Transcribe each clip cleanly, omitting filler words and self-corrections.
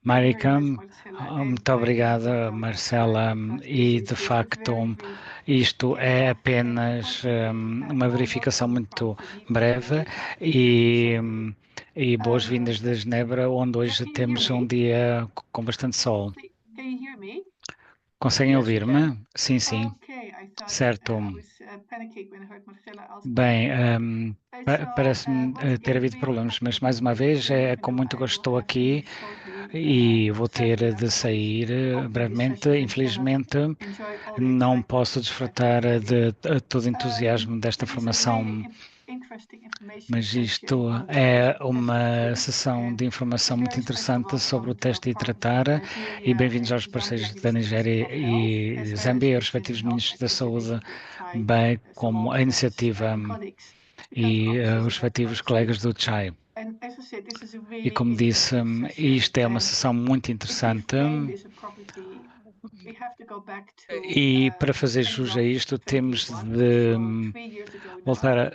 Marika, muito obrigada, Marcela. E de facto, isto é apenas uma verificação muito breve e, e boas-vindas de Genebra, onde hoje temos um dia com bastante sol. Conseguem ouvir-me? Sim, sim, certo. Bem, parece-me ter havido problemas, mas mais uma vez é com muito gosto estou aqui e vou ter de sair brevemente. Infelizmente, não posso desfrutar de todo o entusiasmo desta formação, mas isto é uma sessão de informação muito interessante sobre o teste e tratar. E bem-vindos aos parceiros da Nigéria e Zâmbia, e aos respectivos ministros da Saúde, bem como a iniciativa e os respectivos colegas do Chai. E como disse, isto é uma sessão muito interessante. E para fazer jus a isto, temos de voltar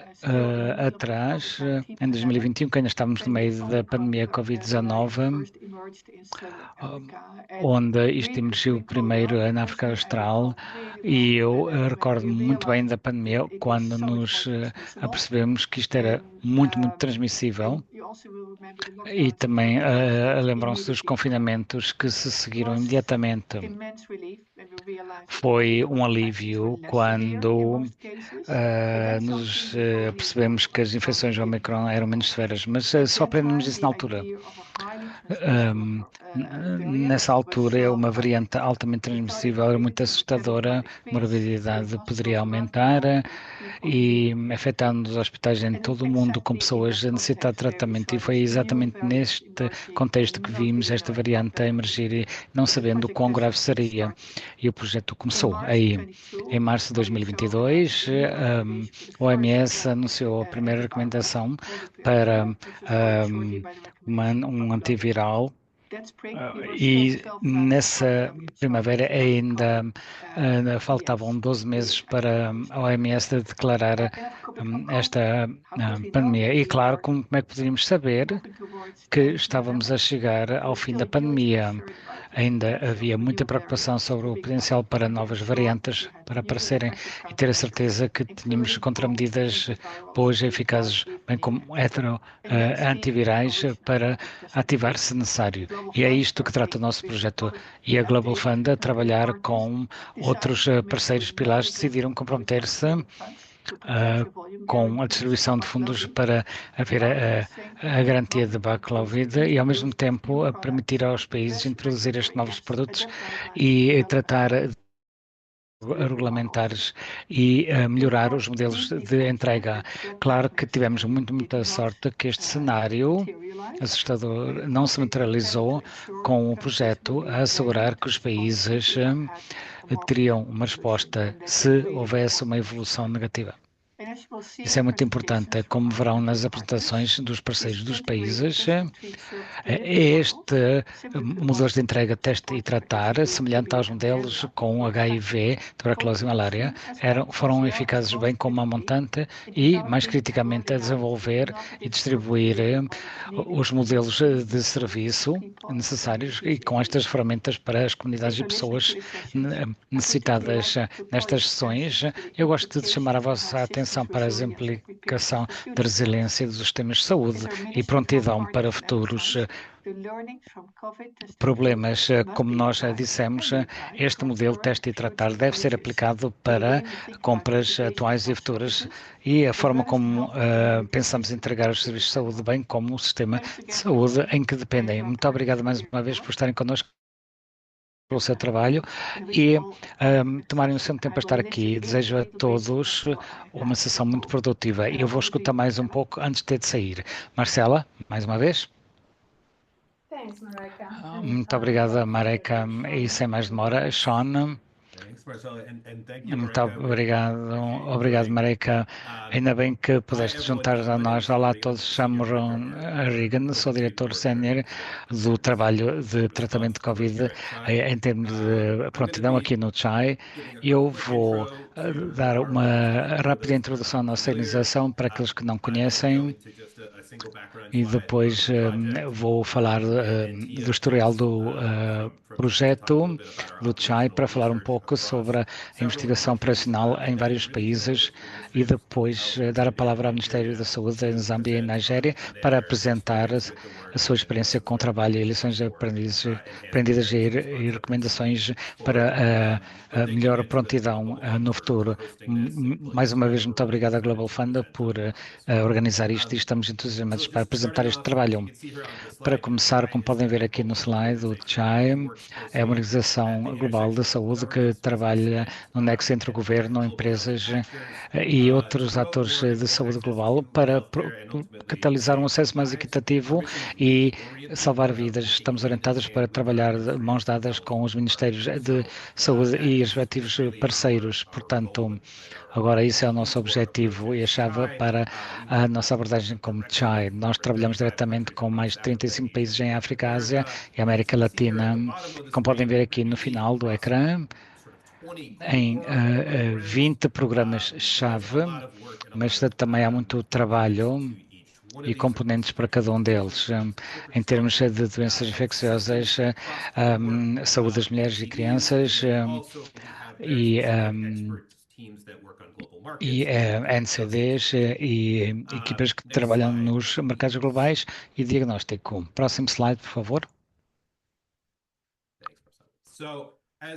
atrás, em 2021, que ainda estávamos no meio da pandemia Covid-19, onde isto emergiu primeiro na África Austral, e eu recordo-me muito bem da pandemia, quando nos apercebemos que isto era muito, muito transmissível, e também lembram-se dos confinamentos que se seguiram imediatamente. Foi um alívio quando nos percebemos que as infecções Omicron eram menos severas, mas só aprendemos isso na altura. Um, Nessa altura, é uma variante altamente transmissível, era muito assustadora, a morbilidade poderia aumentar e afetando os hospitais em todo o mundo com pessoas a necessitar de tratamento. E foi exatamente neste contexto que vimos esta variante a emergir, e não sabendo o quão grave seria. E o projeto começou aí. Em março de 2022, a OMS anunciou a primeira recomendação para um antiviral. E nessa primavera ainda faltavam 12 meses para a OMS declarar esta pandemia. E claro, como é que poderíamos saber que estávamos a chegar ao fim da pandemia? Ainda havia muita preocupação sobre o potencial para novas variantes para aparecerem e ter a certeza que tínhamos contramedidas boas e eficazes, bem como antivirais para ativar se necessário. E é isto que trata o nosso projeto. E a Global Fund, a trabalhar com outros parceiros pilares, decidiram comprometer-se com a distribuição de fundos para haver a garantia de backlog e, ao mesmo tempo, a permitir aos países introduzir estes novos produtos e tratar regulamentares e melhorar os modelos de entrega. Claro que tivemos muita sorte que este cenário assustador não se materializou com o projeto a assegurar que os países teriam uma resposta se houvesse uma evolução negativa. Isso é muito importante, como verão nas apresentações dos parceiros dos países. Este modelos de entrega, teste e tratar, semelhante aos modelos com HIV, tuberculose e malária, foram eficazes bem como a montante e, mais criticamente, a desenvolver e distribuir os modelos de serviço necessários e com estas ferramentas para as comunidades e pessoas necessitadas nestas sessões. Eu gosto de chamar a vossa atenção para a exemplificação da resiliência dos sistemas de saúde e prontidão para futuros problemas. Como nós já dissemos, este modelo teste e tratar deve ser aplicado para compras atuais e futuras e a forma como pensamos entregar os serviços de saúde, bem como o sistema de saúde em que dependem. Muito obrigado mais uma vez por estarem connosco, pelo seu trabalho e tomarem o seu tempo para estar aqui. Desejo a todos uma sessão muito produtiva e eu vou escutar mais um pouco antes de ter de sair. Marcela, mais uma vez. Muito obrigada, Mareka. E sem mais demora, Sean. Muito obrigado, obrigado, Marika. Ainda bem que pudeste juntar a nós. Olá a todos, chamo Ron Regan, sou diretor sénior do trabalho de tratamento de Covid em termos de prontidão aqui no CHAI. Eu vou dar uma rápida introdução à nossa organização para aqueles que não conhecem. E depois vou falar do historial do projeto do CHAI para falar um pouco sobre a investigação operacional em vários países e depois dar a palavra ao Ministério da Saúde em Zâmbia e Nigéria para apresentar a sua experiência com o trabalho e lições aprendidas e recomendações para a melhor prontidão no futuro. Mais uma vez, muito obrigado à Global Fund por organizar isto e estamos entusiasmados para apresentar este trabalho. Para começar, como podem ver aqui no slide, o CHAI é uma organização global de saúde que trabalha no nexo entre o governo, empresas e outros atores de saúde global para catalisar um acesso mais equitativo e salvar vidas. Estamos orientados para trabalhar de mãos dadas com os Ministérios de Saúde e os respectivos parceiros. Portanto, agora isso é o nosso objetivo e a chave para a nossa abordagem como CHAI. Nós trabalhamos diretamente com mais de 35 países em África, Ásia e América Latina. Como podem ver aqui no final do ecrã, em 20 programas-chave, mas também há muito trabalho e componentes para cada um deles. Em termos de doenças infecciosas, saúde das mulheres e crianças e, NCDs e equipas que trabalham nos mercados globais e diagnóstico. Próximo slide, por favor.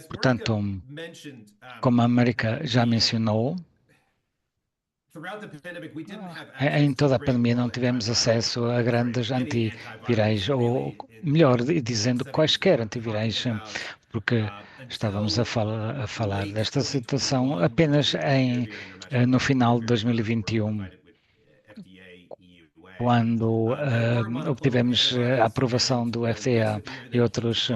Portanto, como a América já mencionou, em toda a pandemia não tivemos acesso a grandes antivirais, ou melhor, dizendo quaisquer antivirais, porque estávamos a falar desta situação apenas no final de 2021, quando obtivemos a aprovação do FDA e outros.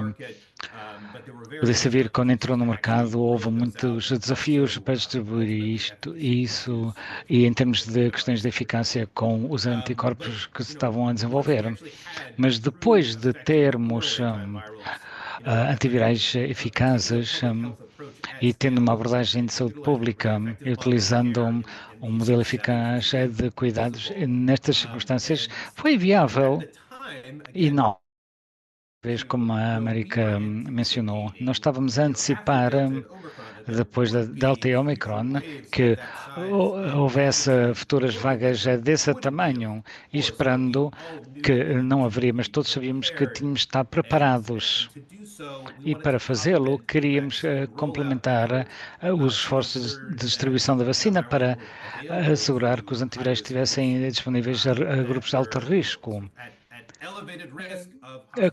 Podia vir quando entrou no mercado, houve muitos desafios para distribuir isso, e em termos de questões de eficácia com os anticorpos que se estavam a desenvolver. Mas depois de termos antivirais eficazes e tendo uma abordagem de saúde pública e utilizando um modelo eficaz de cuidados, nestas circunstâncias foi viável e não. Vez como a América mencionou, nós estávamos a antecipar, depois da Delta e Omicron, que houvesse futuras vagas desse tamanho, e esperando que não haveria, mas todos sabíamos que tínhamos de estar preparados. E para fazê-lo, queríamos complementar os esforços de distribuição da vacina para assegurar que os antivirais estivessem disponíveis a grupos de alto risco,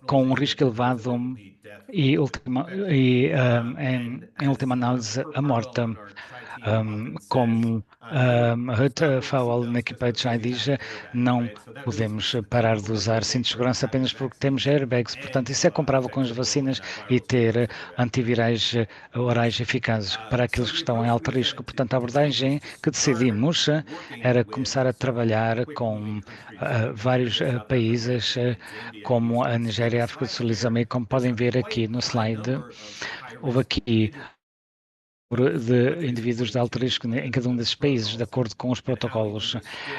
com um risco elevado e, em última análise, a morte. Como Ruth Fowler na equipa de Chai diz, não podemos parar de usar cintos de segurança apenas porque temos airbags. Portanto, isso é comparável com as vacinas e ter antivirais orais eficazes para aqueles que estão em alto risco. Portanto, a abordagem que decidimos era começar a trabalhar com vários países, como a Nigéria, a África do Sul e Zâmbia. Como podem ver aqui no slide, houve aqui de indivíduos de alto risco em cada um desses países, de acordo com os protocolos.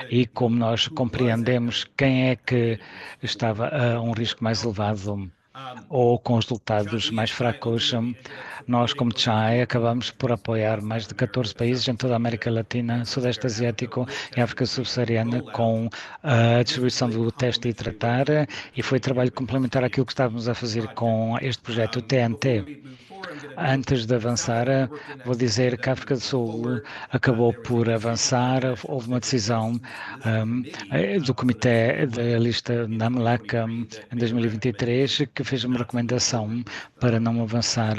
E como nós compreendemos quem é que estava a um risco mais elevado ou com os resultados mais fracos, nós, como CHAI, acabamos por apoiar mais de 14 países em toda a América Latina, Sudeste Asiático e África Subsaariana com a distribuição do teste e tratar, e foi trabalho complementar àquilo que estávamos a fazer com este projeto, o TNT. Antes de avançar, vou dizer que a África do Sul acabou por avançar. Houve uma decisão do Comitê da lista NAMLAC em 2023 que fez uma recomendação para não avançar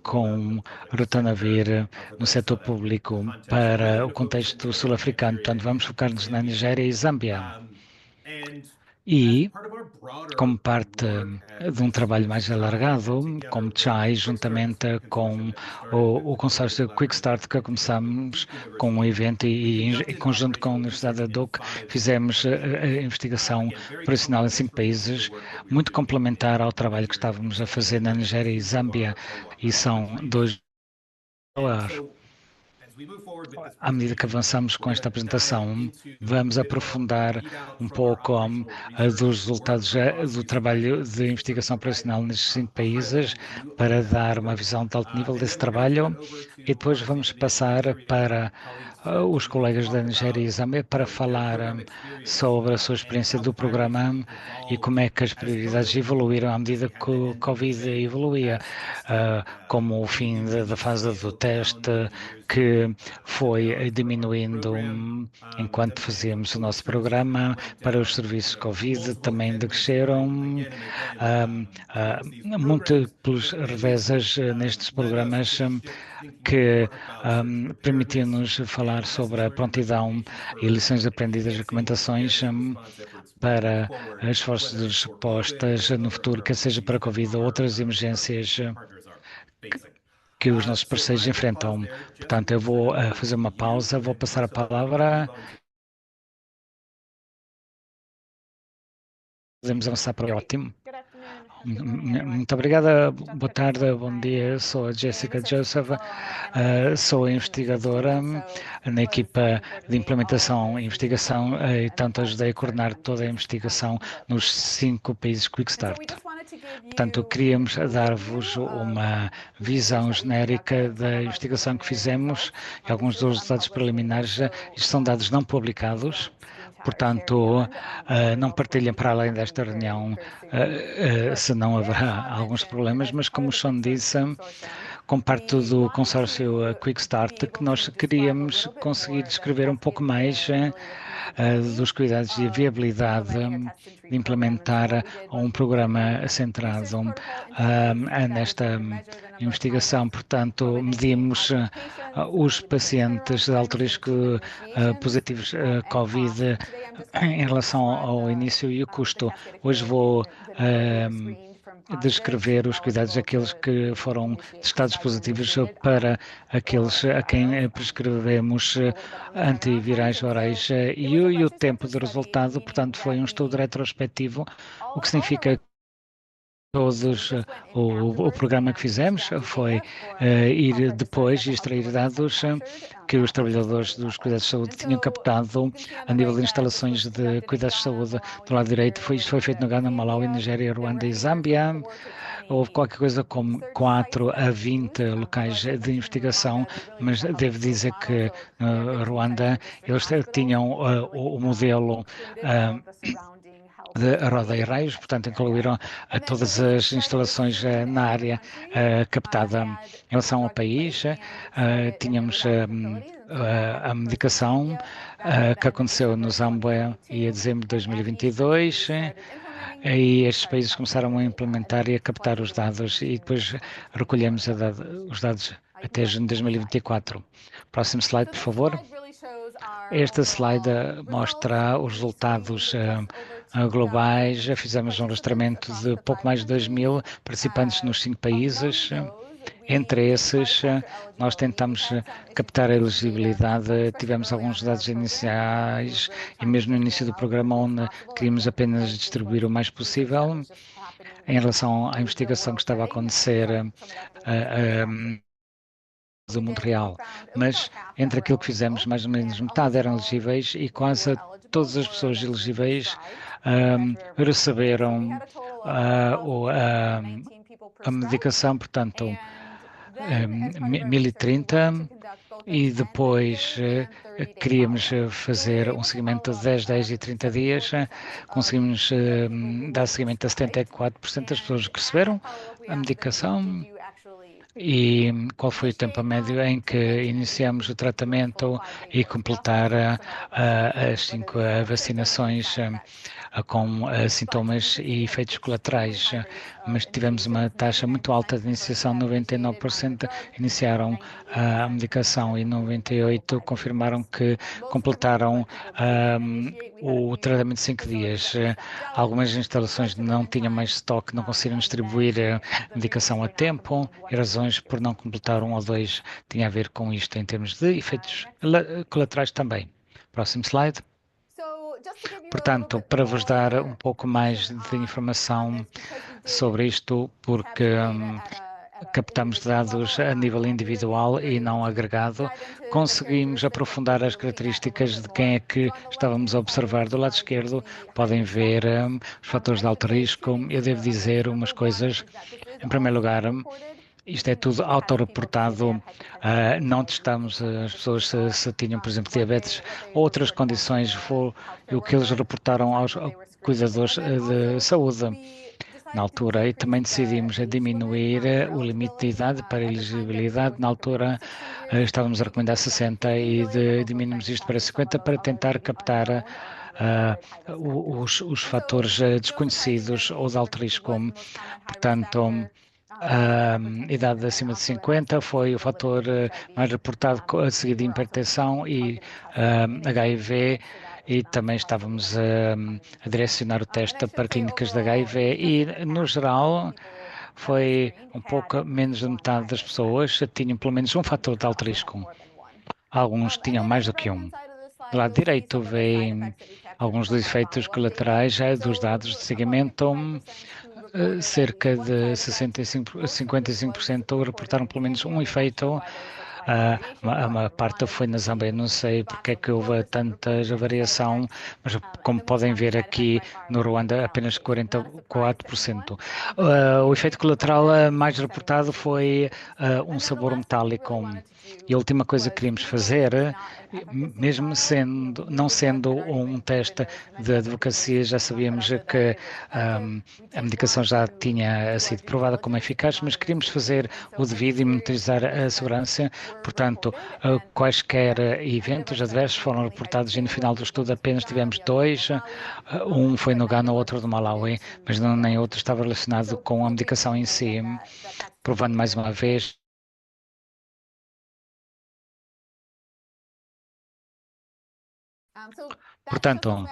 com Ritonavir no setor público para o contexto sul-africano. Portanto, vamos focar-nos na Nigéria e Zâmbia. E como parte de um trabalho mais alargado, como TCHAI, juntamente com o consórcio Quick Start, que começamos com um evento e em conjunto com a Universidade da Duke, fizemos a investigação operacional em 5 países, muito complementar ao trabalho que estávamos a fazer na Nigéria e Zâmbia, e são dois. À medida que avançamos com esta apresentação, vamos aprofundar um pouco dos resultados do trabalho de investigação operacional nestes 5 países para dar uma visão de alto nível desse trabalho e depois vamos passar para os colegas da Nigéria e Zâmbia para falar sobre a sua experiência do programa e como é que as prioridades evoluíram à medida que o Covid evoluía, como o fim da fase do teste, que foi diminuindo enquanto fazíamos o nosso programa para os serviços Covid, também decresceram múltiplos revezes nestes programas que permitiam-nos falar sobre a prontidão e lições aprendidas, recomendações para as forças de respostas no futuro, quer seja para a Covid ou outras emergências que os nossos parceiros enfrentam. Portanto, eu vou fazer uma pausa, vou passar a palavra. Podemos avançar para o ótimo. Muito obrigada, boa tarde, bom dia. Eu sou a Jessica Joseph, sou investigadora na equipa de implementação e investigação e tanto ajudei a coordenar toda a investigação nos 5 países Quick Start. Portanto, queríamos dar-vos uma visão genérica da investigação que fizemos e alguns dos resultados preliminares. Isto são dados não publicados. Portanto, não partilhem para além desta reunião, senão haverá alguns problemas, mas como o Sean disse, com parte do consórcio Quick Start, que nós queríamos conseguir descrever um pouco mais dos cuidados e a viabilidade de implementar um programa centrado nesta investigação. Portanto, medimos os pacientes de alto risco positivos COVID em relação ao início e o custo. Hoje vou descrever os cuidados daqueles que foram testados positivos para aqueles a quem prescrevemos antivirais orais e o tempo de resultado. Portanto, foi um estudo retrospectivo, o que significa o programa que fizemos foi ir depois e extrair dados que os trabalhadores dos cuidados de saúde tinham captado a nível de instalações de cuidados de saúde do lado direito. Isto foi feito no Ghana, Malawi, Nigéria, Ruanda e Zâmbia. Houve qualquer coisa como 4 a 20 locais de investigação, mas devo dizer que no Ruanda eles tinham o modelo de roda e raios, portanto incluíram todas as instalações na área captada. Em relação ao país, tínhamos a medicação que aconteceu no Zâmbia em dezembro de 2022, e estes países começaram a implementar e a captar os dados e depois recolhemos os dados até junho de 2024. Próximo slide, por favor. Esta slide mostra os resultados globais. Já fizemos um rastreamento de pouco mais de 2.000 participantes nos 5 países. Entre esses, nós tentamos captar a elegibilidade, tivemos alguns dados iniciais e mesmo no início do programa onde queríamos apenas distribuir o mais possível em relação à investigação que estava a acontecer do mundo real, mas entre aquilo que fizemos, mais ou menos metade eram elegíveis e quase todas as pessoas elegíveis receberam a medicação, portanto, 1030, e depois queríamos fazer um seguimento de 10, 10 e 30 dias. Conseguimos dar seguimento a 74% das pessoas que receberam a medicação. E qual foi o tempo médio em que iniciamos o tratamento e completar as 5 vacinações com sintomas e efeitos colaterais, mas tivemos uma taxa muito alta de iniciação, 99% iniciaram a medicação e 98% confirmaram que completaram o tratamento de 5 dias. Algumas instalações não tinham mais estoque, não conseguiram distribuir medicação a tempo, e razões por não completar um ou dois tinha a ver com isto em termos de efeitos colaterais também. Próximo slide. Portanto, para vos dar um pouco mais de informação sobre isto, porque captamos dados a nível individual e não agregado, conseguimos aprofundar as características de quem é que estávamos a observar. Do lado esquerdo podem ver os fatores de alto risco. Eu devo dizer umas coisas. Em primeiro lugar, isto é tudo autorreportado, não testamos as pessoas se tinham, por exemplo, diabetes ou outras condições, foi o que eles reportaram aos cuidadores de saúde na altura, e também decidimos diminuir o limite de idade para elegibilidade. Na altura estávamos a recomendar 60 e diminuímos isto para 50 para tentar captar os fatores desconhecidos ou de alto risco. Portanto, a idade acima de 50 foi o fator mais reportado, a seguir de hipertensão e HIV, e também estávamos a direcionar o teste para clínicas de HIV e, no geral, foi um pouco menos de metade das pessoas tinham pelo menos um fator de alto risco. Alguns tinham mais do que um. Do lado direito vem alguns dos efeitos colaterais dos dados de seguimento. Cerca de 55% reportaram pelo menos um efeito. A maior parte foi na Zâmbia. Não sei porque é que houve tanta variação, mas como podem ver aqui no Ruanda, apenas 44%. O efeito colateral mais reportado foi um sabor metálico. E a última coisa que queríamos fazer, mesmo não sendo um teste de advocacia, já sabíamos que a medicação já tinha sido provada como eficaz, mas queríamos fazer o devido e monitorizar a segurança. Portanto, quaisquer eventos adversos foram reportados e no final do estudo apenas tivemos 2. Um foi no Ghana, o outro no Malawi, mas nem outro estava relacionado com a medicação em si, provando mais uma vez. Portanto,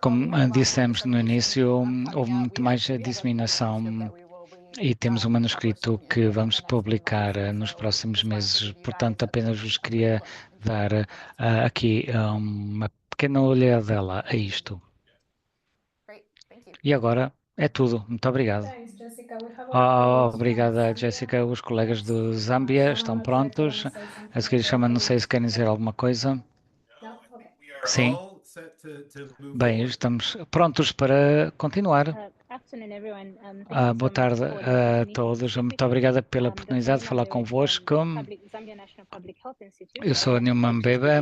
como dissemos no início, houve muito mais disseminação e temos um manuscrito que vamos publicar nos próximos meses. Portanto, apenas vos queria dar aqui uma pequena olhadela a isto. E agora é tudo. Muito obrigado. Obrigada, Jéssica. Os colegas do Zâmbia estão prontos. A seguir chama, não sei se querem dizer alguma coisa. Sim. Bem, estamos prontos para continuar. Boa tarde a todos. Muito obrigada pela oportunidade de falar convosco. Eu sou a Nilma Mbeba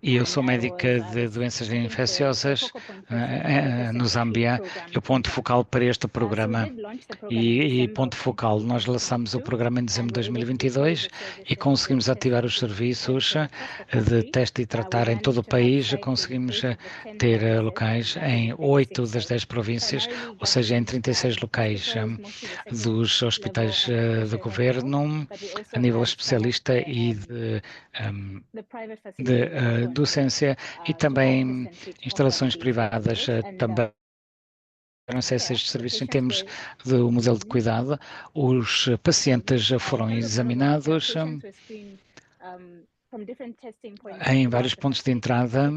e eu sou médica de doenças infecciosas no Zâmbia. E o ponto focal para este programa e ponto focal, nós lançamos o programa em dezembro de 2022 e conseguimos ativar os serviços de teste e tratar em todo o país. Conseguimos ter locais em 8 das 10 províncias, ou seja, em 36 locais dos hospitais do governo, a nível especialista e de docência, e também instalações privadas também. Acesso a estes serviços em termos do modelo de cuidado. Os pacientes já foram examinados em vários pontos de entrada,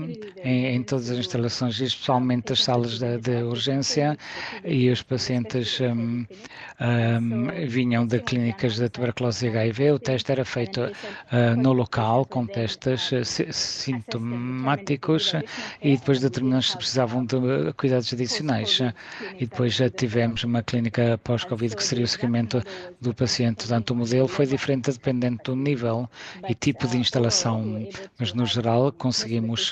em todas as instalações, especialmente as salas de urgência, e os pacientes vinham de clínicas de tuberculose e HIV. O teste era feito no local, com testes sintomáticos, e depois determinamos se precisavam de cuidados adicionais. E depois já tivemos uma clínica pós-Covid, que seria o seguimento do paciente. Portanto, o modelo foi diferente dependendo do nível e tipo de instalação instalação, mas no geral conseguimos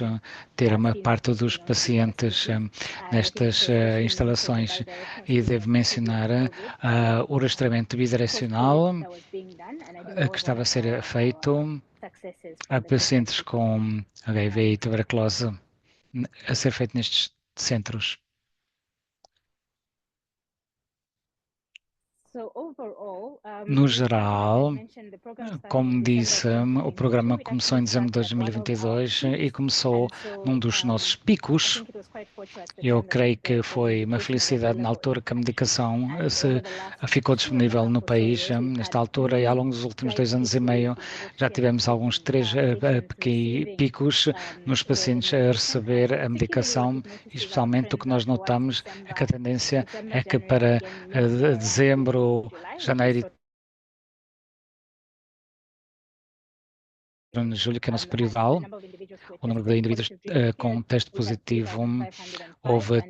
ter a maior parte dos pacientes nestas instalações e devo mencionar o rastreamento bidirecional que estava a ser feito a pacientes com HIV e tuberculose a ser feito nestes centros. No geral, como disse, o programa começou em dezembro de 2022 e começou num dos nossos picos. Eu creio que foi uma felicidade na altura que a medicação ficou disponível no país. Nesta altura e ao longo dos últimos 2 anos e meio já tivemos alguns 3 picos nos pacientes a receber a medicação, e especialmente o que nós notamos é que a tendência é que para dezembro, janeiro e julho, que é o nosso período alto, o número de indivíduos com teste positivo houve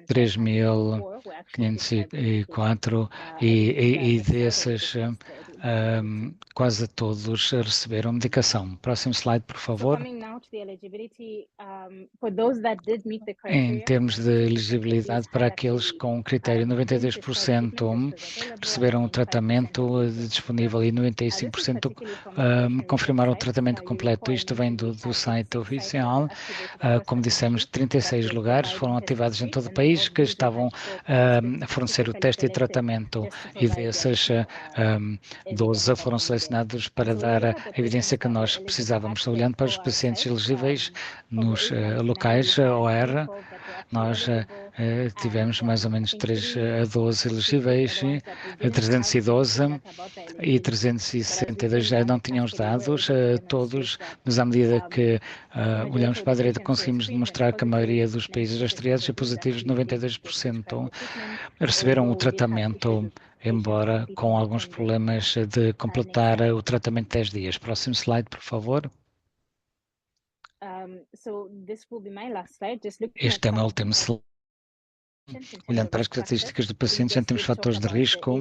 3.504 e desses quase todos receberam medicação. Próximo slide, por favor. Em termos de elegibilidade para aqueles com critério, 92% receberam o tratamento disponível e 95% confirmaram o tratamento completo. Isto vem do site oficial. Como dissemos, 36 lugares foram ativados em todo o país que estavam a fornecer o teste e tratamento, e desses 12 foram selecionados para dar a evidência que nós precisávamos. Olhando para os pacientes elegíveis nos locais OR, nós tivemos mais ou menos 3 a 12 elegíveis, 312 e 362 já não tinham os dados todos, mas à medida que olhamos para a direita conseguimos demonstrar que a maioria dos países rastreados e positivos, 92%, receberam o tratamento, embora com alguns problemas de completar o tratamento de 10 dias. Próximo slide, por favor. Este é o meu último slide. Olhando para as características do paciente, já temos fatores de risco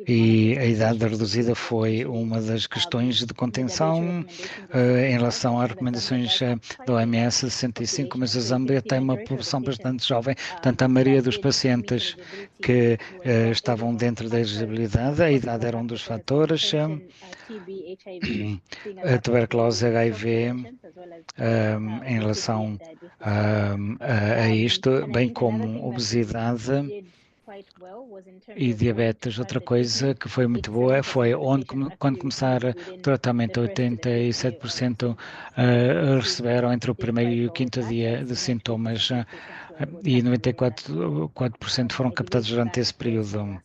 e a idade reduzida foi uma das questões de contenção em relação às recomendações da OMS 65, mas a Zâmbia tem uma população bastante jovem, portanto a maioria dos pacientes que estavam dentro da elegibilidade, a idade era um dos fatores, a tuberculose, HIV, em relação a isto, bem como obesidade e diabetes. Outra coisa que foi muito boa foi quando começar o tratamento, 87% receberam entre o primeiro e o quinto dia de sintomas e 94% foram captados durante esse período.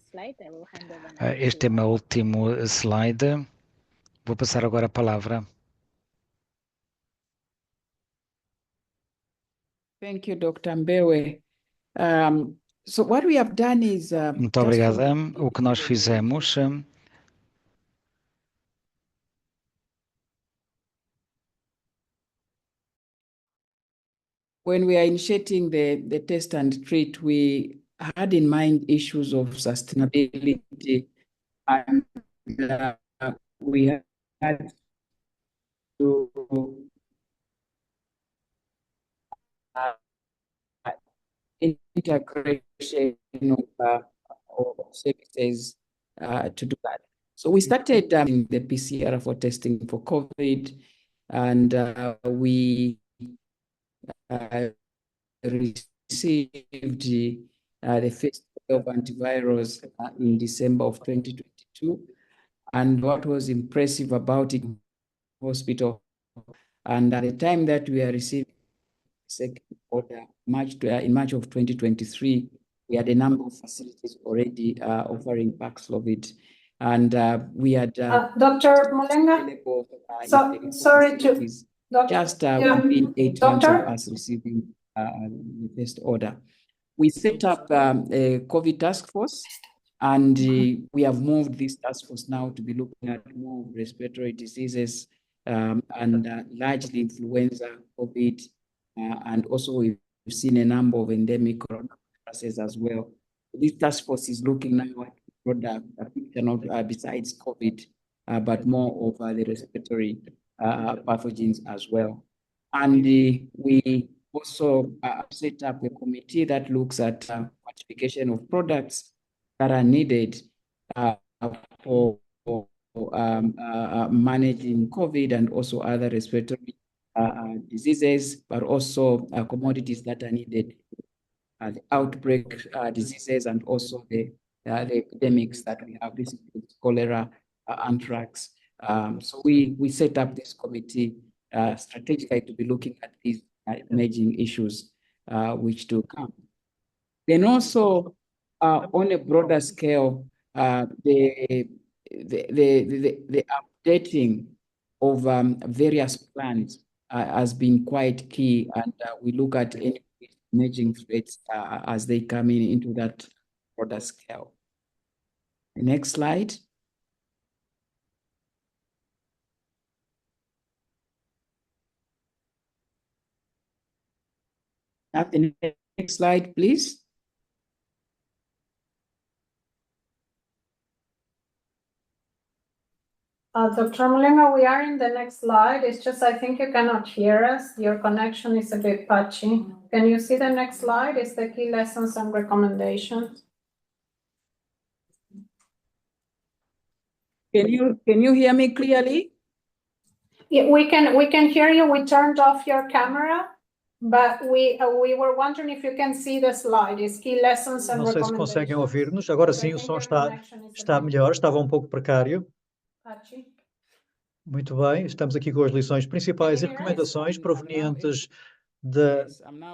Este é o meu último slide. Vou passar agora a palavra. Thank you, Dr. Mbewe. So what we have done is muito obrigada. O que nós fizemos when we are initiating the test and treat, we had in mind issues of sustainability, and we had to integration of services to do that. So we started the PCR for testing for COVID, and we received the first of antivirals in December of 2022. And what was impressive about it, hospital, and at the time that we are receiving second order, in March of 2023, we had a number of facilities already offering Paxlovid, and we had Dr. Mulenga, sorry to just within 8 months of us receiving the first order. We set up a COVID task force, and we have moved this task force now to be looking at more respiratory diseases and largely influenza, COVID, and also we've seen a number of endemic coronaviruses as well. This task force is looking now at product, a picture of, besides COVID, but more of the respiratory pathogens as well. And we also set up a committee that looks at quantification of products that are needed for managing COVID and also other respiratory diseases, but also commodities that are needed, the outbreak diseases, and also the epidemics that we have. This includes cholera, anthrax. So we set up this committee strategically to be looking at these emerging issues which do come. Then also on a broader scale, the updating of various plans has been quite key, and we look at any emerging threats as they come into that broader scale. Next slide. The next slide, please. Dr. Mulenga, we are in the next slide. It's just, I think you cannot hear us. Your connection is a bit patchy. Can you see the next slide? It's the key lessons and recommendations. Can you hear me clearly? Yeah, we can hear you. We turned off your camera, but we were wondering if you can see the slide. It's key lessons and Não sei se conseguem ouvir-nos. Agora sim, o som está melhor. Estava um pouco precário. Muito bem, estamos aqui com as lições principais e recomendações provenientes da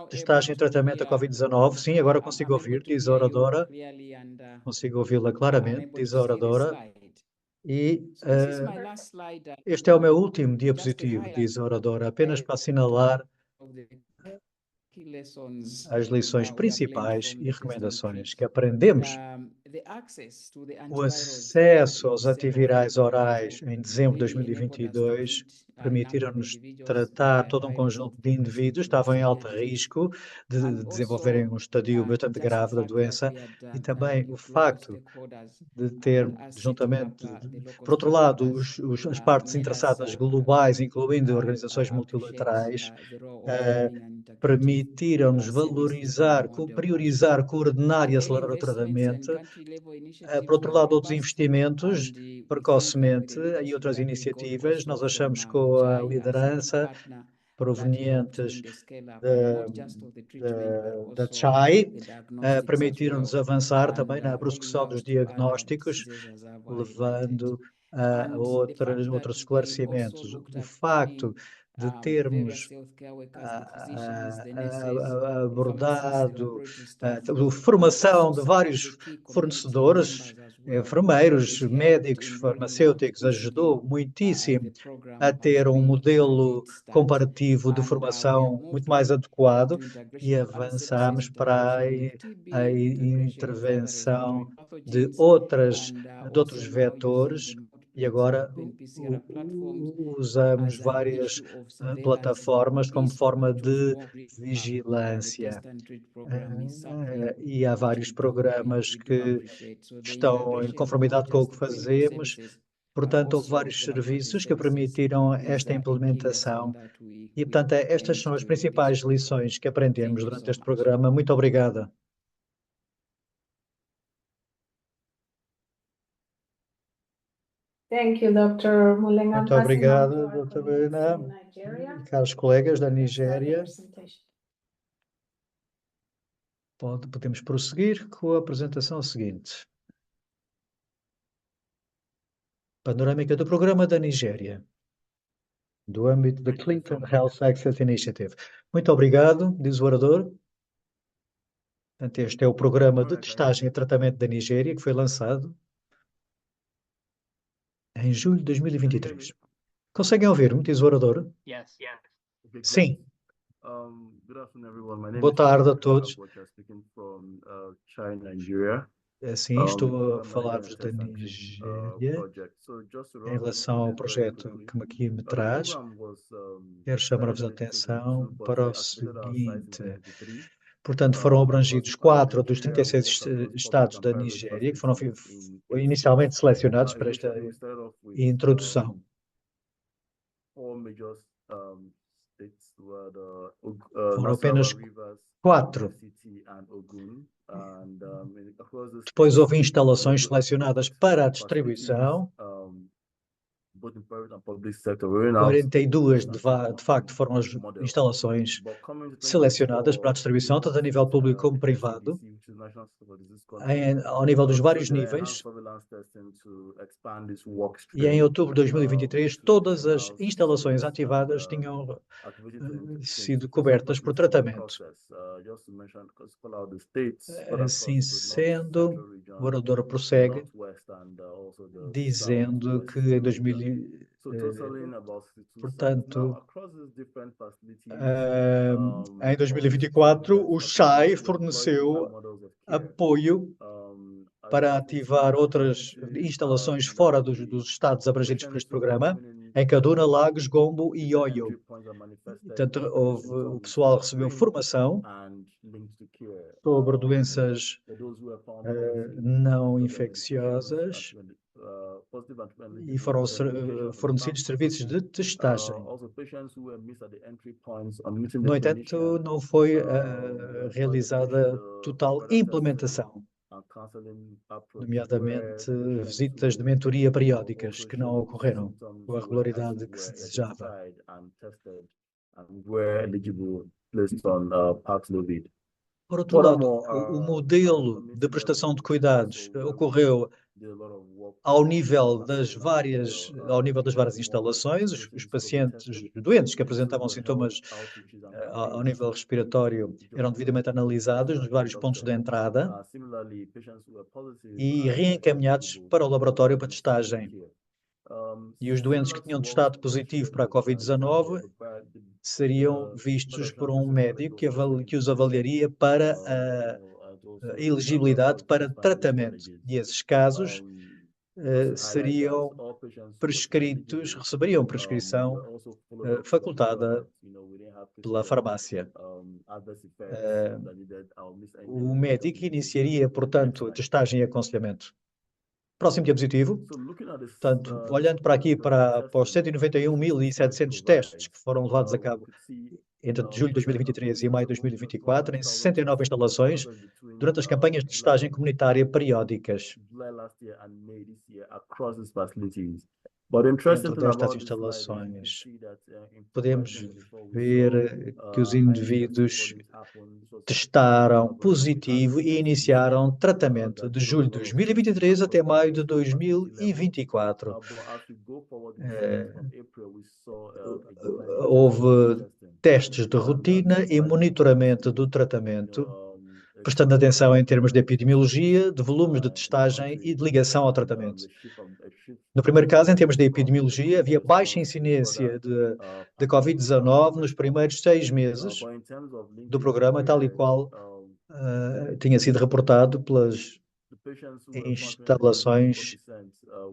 testagem e tratamento da Covid-19. Sim, agora consigo ouvir, diz a oradora. Consigo ouvi-la claramente, diz a oradora. E este é o meu último diapositivo, diz a oradora, apenas para assinalar as lições principais e recomendações que aprendemos. O acesso aos antivirais orais em dezembro de 2022 permitiram-nos tratar todo um conjunto de indivíduos que estavam em alto risco de desenvolverem um estadio bastante grave da doença, e também o facto de ter, juntamente, por outro lado, as partes interessadas globais, incluindo organizações multilaterais, permitiram-nos valorizar, priorizar, coordenar e acelerar o tratamento. Por outro lado, outros investimentos, precocemente, e outras iniciativas, nós achamos que com a liderança provenientes da CHAI, permitiram-nos avançar também na prossecução dos diagnósticos, levando a outros esclarecimentos. O facto de termos abordado a formação de vários fornecedores, enfermeiros, médicos, farmacêuticos, ajudou muitíssimo a ter um modelo comparativo de formação muito mais adequado, e avançamos para a intervenção de outros vetores, e agora usamos várias plataformas como forma de vigilância. E há vários programas que estão em conformidade com o que fazemos. Portanto, houve vários serviços que permitiram esta implementação. E, portanto, estas são as principais lições que aprendemos durante este programa. Muito obrigada. Thank you, Dr. Mulenga. Muito obrigado, Dr. Bruna. Caros colegas da Nigéria, podemos prosseguir com a apresentação seguinte. Panorâmica do programa da Nigéria, do âmbito da Clinton Health Access Initiative. Muito obrigado, diz o orador. Portanto, este é o programa de testagem e tratamento da Nigéria, que foi lançado em julho de 2023. Conseguem ouvir-me, diz o orador? Sim. Boa tarde a todos. Sim, estou a falar-vos da Nigéria em relação ao projeto que aqui me traz. Quero chamar-vos a atenção para o seguinte. Portanto, foram abrangidos 4 dos 36 estados da Nigéria, que foram inicialmente selecionados para introdução. Foram apenas 4. Depois houve instalações selecionadas para a distribuição. 42, de facto, foram as instalações selecionadas para a distribuição, tanto a nível público como privado, ao nível dos vários níveis. E em outubro de 2023, todas as instalações ativadas tinham sido cobertas por tratamento. Assim sendo, o orador prossegue, dizendo que em em 2024, o SHAI forneceu apoio para ativar outras instalações fora dos estados abrangentes por este programa, em Kaduna, Lagos, Gombe e Oyo. Portanto, o pessoal recebeu formação sobre doenças não infecciosas e foram fornecidos serviços de testagem. No entanto, não foi realizada total implementação, nomeadamente visitas de mentoria periódicas que não ocorreram com a regularidade que se desejava. Por outro lado, o modelo de prestação de cuidados ocorreu ao nível das várias instalações. Os pacientes, os doentes que apresentavam sintomas ao nível respiratório eram devidamente analisados nos vários pontos de entrada e reencaminhados para o laboratório para testagem. E os doentes que tinham testado positivo para a Covid-19 seriam vistos por um médico que os avaliaria para a elegibilidade para tratamento. E esses casos receberiam prescrição facultada pela farmácia. O médico iniciaria, portanto, a testagem e aconselhamento. Próximo diapositivo. Portanto, olhando para aqui para os 191.700 testes que foram levados a cabo entre julho de 2023 e maio de 2024, em 69 instalações, durante as campanhas de testagem comunitária periódicas. Dentro destas instalações, podemos ver que os indivíduos testaram positivo e iniciaram tratamento de julho de 2023 até maio de 2024. Houve testes de rotina e monitoramento do tratamento, prestando atenção em termos de epidemiologia, de volumes de testagem e de ligação ao tratamento. No primeiro caso, em termos de epidemiologia, havia baixa incidência de Covid-19 nos primeiros 6 meses do programa, tal e qual tinha sido reportado pelas instalações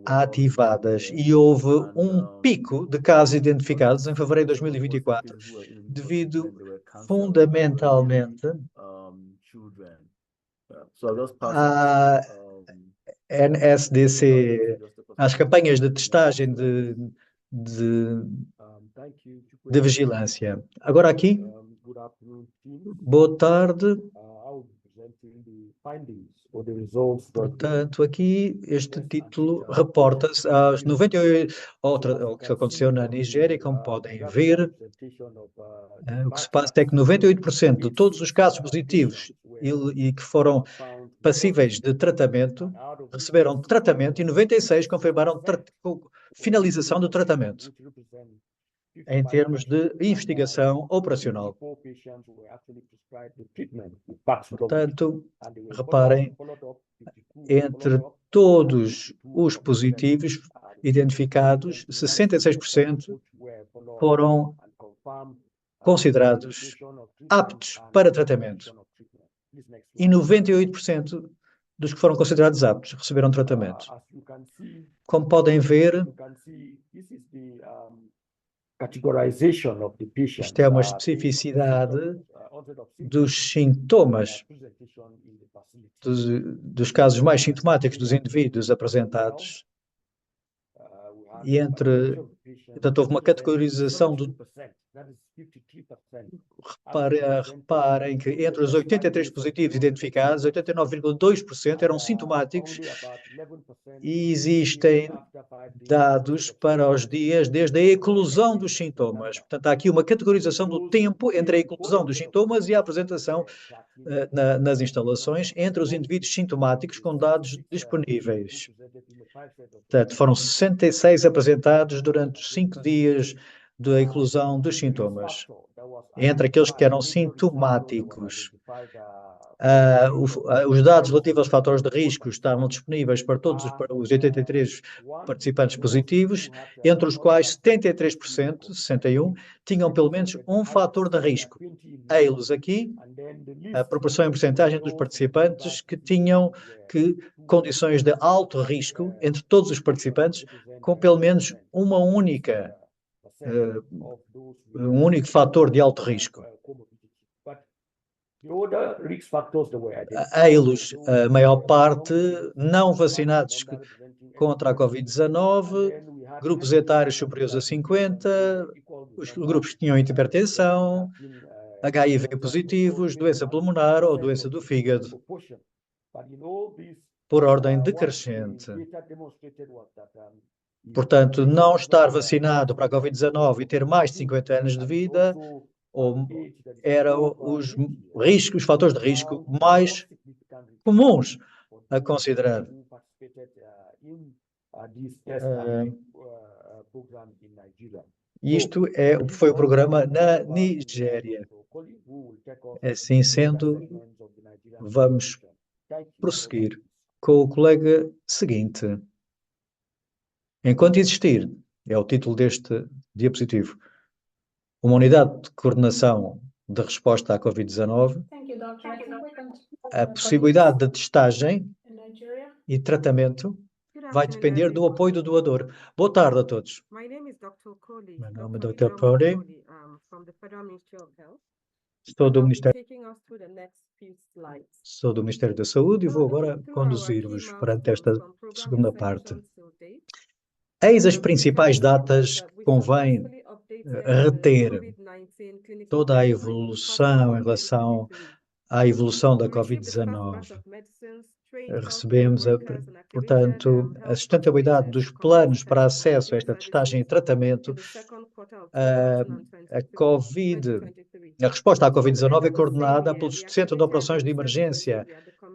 ativadas. E houve um pico de casos identificados em fevereiro de 2024, devido fundamentalmente à NSDC, às campanhas de testagem de vigilância. Agora aqui, boa tarde. Portanto, aqui este título reporta-se aos 98, o que aconteceu na Nigéria, como podem ver. O que se passa é que 98% de todos os casos positivos e que foram passíveis de tratamento receberam tratamento e 96 confirmaram finalização do tratamento em termos de investigação operacional. Portanto, reparem, entre todos os positivos identificados, 66% foram considerados aptos para tratamento e 98% dos que foram considerados aptos receberam tratamento. Como podem ver, isto é uma especificidade dos sintomas, dos casos mais sintomáticos dos indivíduos apresentados. Portanto, houve uma categorização do... Reparem que entre os 83 positivos identificados, 89,2% eram sintomáticos e existem dados para os dias desde a eclosão dos sintomas. Portanto, há aqui uma categorização do tempo entre a eclosão dos sintomas e a apresentação nas instalações entre os indivíduos sintomáticos com dados disponíveis. Portanto, foram 66 apresentados durante os 5 dias da eclosão dos sintomas, entre aqueles que eram sintomáticos. Os dados relativos aos fatores de risco estavam disponíveis para todos os 83 participantes positivos, entre os quais 73%, 61%, tinham pelo menos um fator de risco. Eis aqui a proporção em porcentagem dos participantes que tinham condições de alto risco entre todos os participantes com pelo menos um único fator de alto risco. Eles, a maior parte, não vacinados contra a Covid-19, grupos etários superiores a 50, os grupos que tinham hipertensão, HIV positivos, doença pulmonar ou doença do fígado, por ordem decrescente. Portanto, não estar vacinado para a Covid-19 e ter mais de 50 anos de vida eram os fatores de risco mais comuns a considerar. Isto foi o programa na Nigéria. Assim sendo, vamos prosseguir com o colega seguinte. Enquanto existir, é o título deste diapositivo, uma unidade de coordenação de resposta à Covid-19, a possibilidade de testagem e tratamento vai depender do apoio do doador. Boa tarde a todos. Meu nome é Dr. Cody. Sou do Ministério da Saúde e vou agora conduzir-vos perante esta segunda parte. Eis as principais datas que convém reter. Toda a evolução em relação à evolução da Covid-19. Recebemos, portanto, a sustentabilidade dos planos para acesso a esta testagem e tratamento. A resposta à Covid-19 é coordenada pelo Centro de Operações de Emergência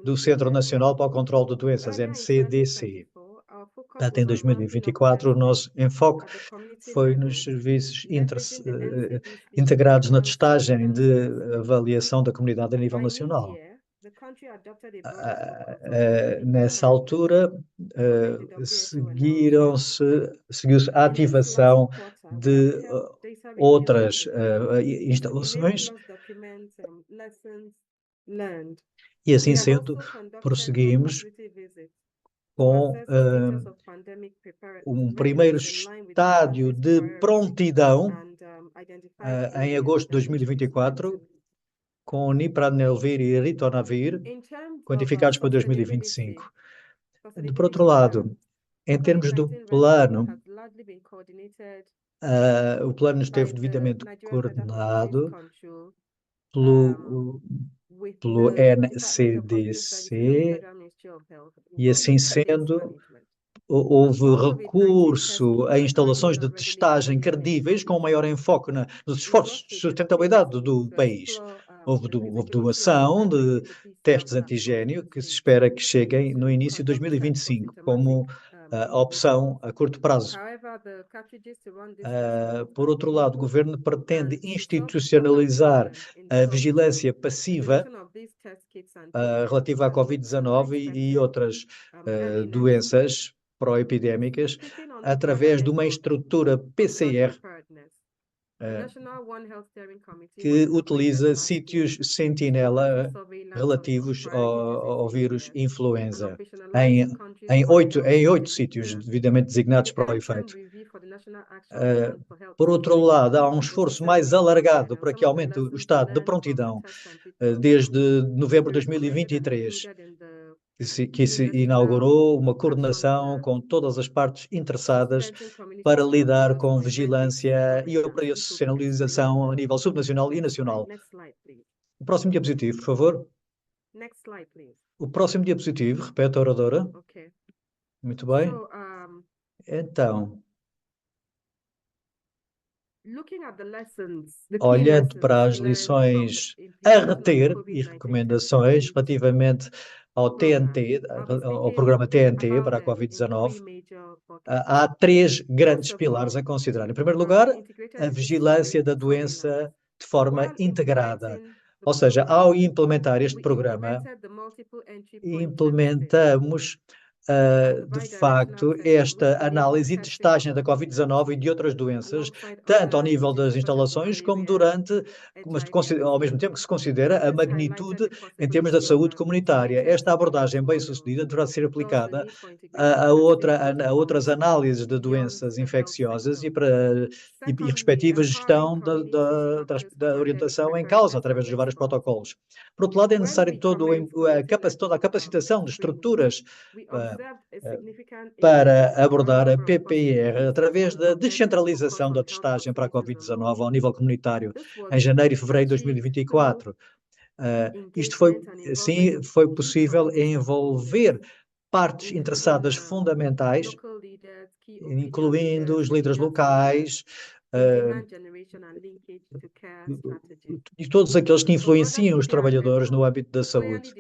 do Centro Nacional para o Controlo de Doenças, NCDC. Até em 2024, o nosso enfoque foi nos serviços integrados na testagem de avaliação da comunidade a nível nacional. Nessa altura, seguiu-se a ativação de outras instalações e, assim sendo, prosseguimos com um primeiro estádio de prontidão em agosto de 2024, com Nirmatrelvir e Ritonavir, quantificados para 2025. Por outro lado, em termos do plano, o plano esteve devidamente coordenado pelo NCDC e, assim sendo, houve recurso a instalações de testagem credíveis com maior enfoque nos esforços de sustentabilidade do país. Houve doação de testes antigênio que se espera que cheguem no início de 2025 como a opção a curto prazo. Por outro lado, o governo pretende institucionalizar a vigilância passiva relativa à Covid-19 e outras doenças proepidémicas através de uma estrutura PCR que utiliza sítios sentinela relativos ao vírus influenza em 8 sítios devidamente designados para o efeito. Por outro lado, há um esforço mais alargado para que aumente o estado de prontidão desde novembro de 2023. que se inaugurou uma coordenação com todas as partes interessadas para lidar com vigilância e operacionalização a nível subnacional e nacional. O próximo diapositivo, por favor. O próximo diapositivo, repete a oradora. Muito bem. Então, olhando para as lições a reter e recomendações relativamente ao TNT, ao programa TNT para a Covid-19, há 3 grandes pilares a considerar. Em primeiro lugar, a vigilância da doença de forma integrada. Ou seja, ao implementar este programa, implementamos de facto, esta análise e testagem da Covid-19 e de outras doenças, tanto ao nível das instalações como durante, mas ao mesmo tempo que se considera a magnitude em termos da saúde comunitária. Esta abordagem bem-sucedida deverá ser aplicada a outras análises de doenças infecciosas e respectiva gestão da orientação em causa, através dos vários protocolos. Por outro lado, é necessário toda a capacitação de estruturas para abordar a PPR através da descentralização da testagem para a Covid-19 ao nível comunitário em janeiro e fevereiro de 2024. Isto foi possível envolver partes interessadas fundamentais, incluindo os líderes locais, e todos aqueles que influenciam os trabalhadores no âmbito da saúde.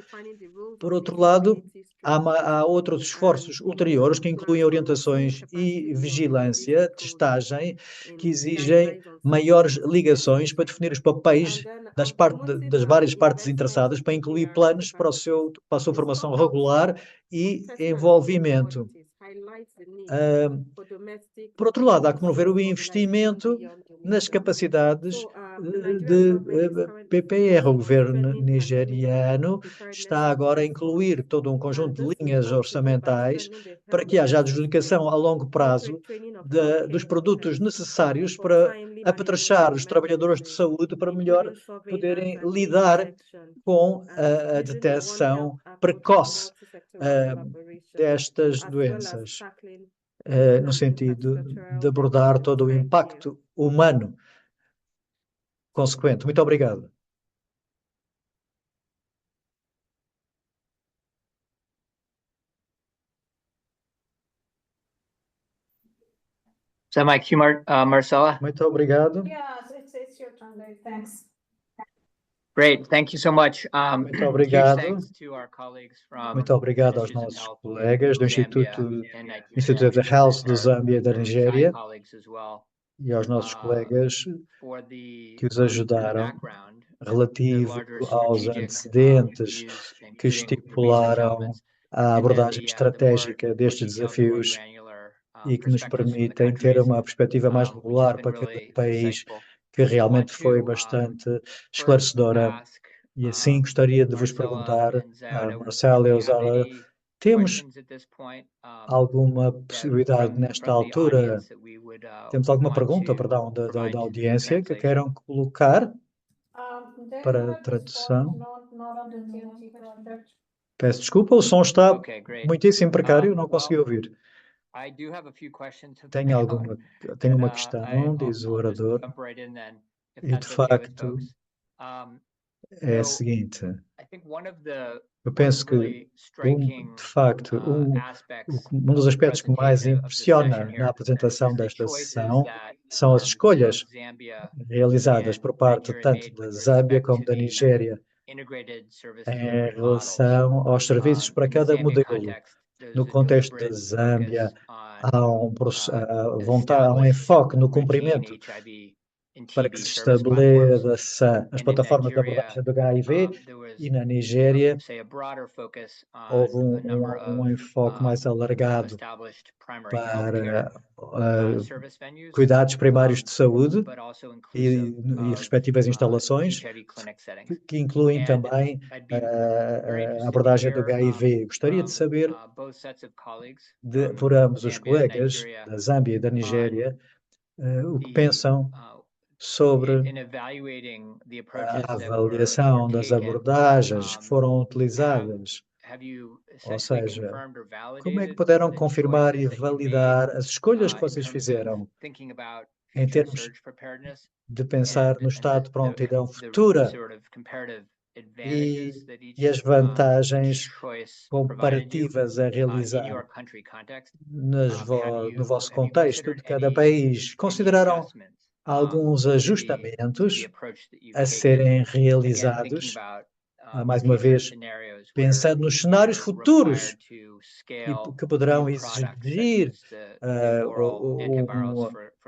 Por outro lado, há outros esforços ulteriores que incluem orientações e vigilância, testagem, que exigem maiores ligações para definir os papéis das várias partes interessadas, para incluir planos para a sua formação regular e envolvimento. Por outro lado, há que promover o investimento nas capacidades de PPR. O governo nigeriano está agora a incluir todo um conjunto de linhas orçamentais para que haja adjudicação a longo prazo dos produtos necessários para apetrechar os trabalhadores de saúde para melhor poderem lidar com a detecção precoce destas doenças, no sentido de abordar todo o impacto humano consequente. Muito obrigado. Is that my cue, Marcela? Muito obrigado. Yes, it's your turn, Dave. Thanks. Great, thank you so much. Muito obrigado. Muito obrigado aos nossos colegas do Instituto of Health do Zâmbia e da Nigéria e aos nossos colegas que os ajudaram relativo aos antecedentes que estipularam a abordagem estratégica destes desafios e que nos permitem ter uma perspectiva mais regular para cada país, que realmente foi bastante esclarecedora. E assim gostaria de vos perguntar, Marcelo e Osala, temos alguma possibilidade nesta altura, temos alguma pergunta, perdão, da audiência que queiram colocar para a tradução? Peço desculpa, o som está muitíssimo precário, não consegui ouvir. Tenho uma questão, diz o orador, e de facto é a seguinte. Eu penso que, de facto, um dos aspectos que mais impressiona na apresentação desta sessão são as escolhas realizadas por parte tanto da Zâmbia como da Nigéria em relação aos serviços para cada modelo. No contexto da Zâmbia, há um enfoque no cumprimento para que se estabeleça as plataformas de abordagem do HIV, e na Nigéria houve um enfoque mais alargado para cuidados primários de saúde e respectivas instalações, que incluem também a abordagem do HIV. Gostaria de saber, por ambos os colegas da Zâmbia e da Nigéria, o que pensam sobre a avaliação das abordagens que foram utilizadas Ou seja, como é que puderam confirmar e validar as escolhas que vocês fizeram em termos de pensar no estado de prontidão futura e as vantagens comparativas a realizar no vosso contexto de cada país? Consideraram alguns ajustamentos a serem realizados, mais uma vez, pensando nos cenários futuros que poderão exigir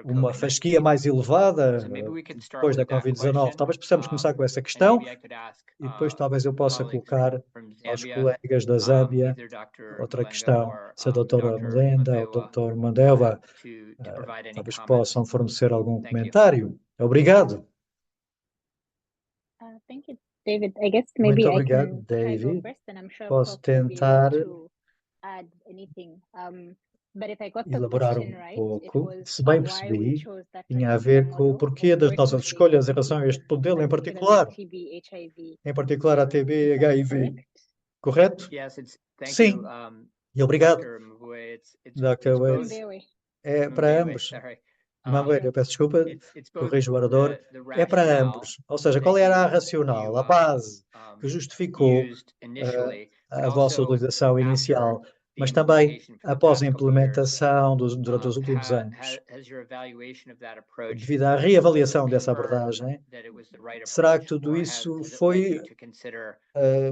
uma fasquia mais elevada depois da Covid-19. Talvez possamos começar com essa questão e depois talvez eu possa colocar aos colegas da Zâmbia outra questão, se a doutora Melinda ou o doutor Mandelva talvez possam fornecer algum comentário. Obrigado. Thank you, David. I guess maybe Muito obrigado, David. Posso tentar elaborar um pouco. Se bem percebi, tinha a ver com o porquê das nossas escolhas em relação a este modelo em particular a TB, HIV. Correto? Sim. E obrigado, Dr. Wade. É para ambos. Mangueira, eu peço desculpa, corrijo o orador. É para ambos. Ou seja, qual era a racional, a base que justificou a vossa utilização inicial, mas também após a implementação durante os últimos anos? Devido à reavaliação dessa abordagem, será que tudo isso foi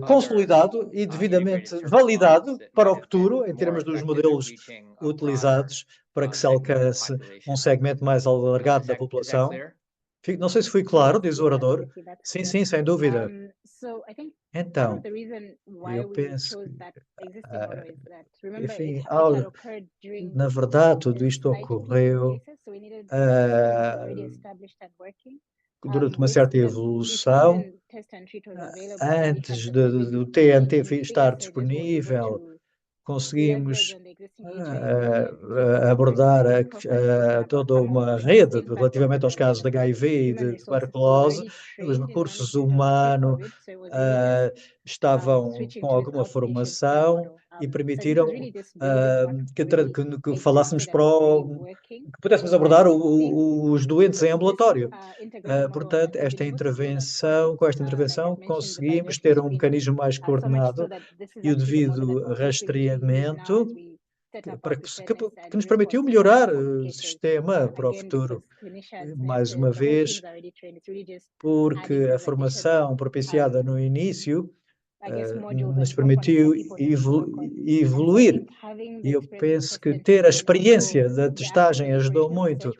consolidado e devidamente validado para o futuro, em termos dos modelos utilizados, para que se alcance um segmento mais alargado da população? Não sei se fui claro, diz o orador. Sim, sim, sem dúvida. Então, eu penso que, enfim, na verdade, tudo isto ocorreu durante uma certa evolução, antes do TNT estar disponível. Conseguimos abordar toda uma rede relativamente aos casos de HIV e de tuberculose. Os recursos humanos estavam com alguma formação e permitiram que falássemos que pudéssemos abordar os doentes em ambulatório. Portanto, com esta intervenção conseguimos ter um mecanismo mais coordenado e o devido rastreamento que nos permitiu melhorar o sistema para o futuro. Mais uma vez, porque a formação propiciada no início nos permitiu evoluir. E eu penso que ter a experiência da testagem ajudou muito.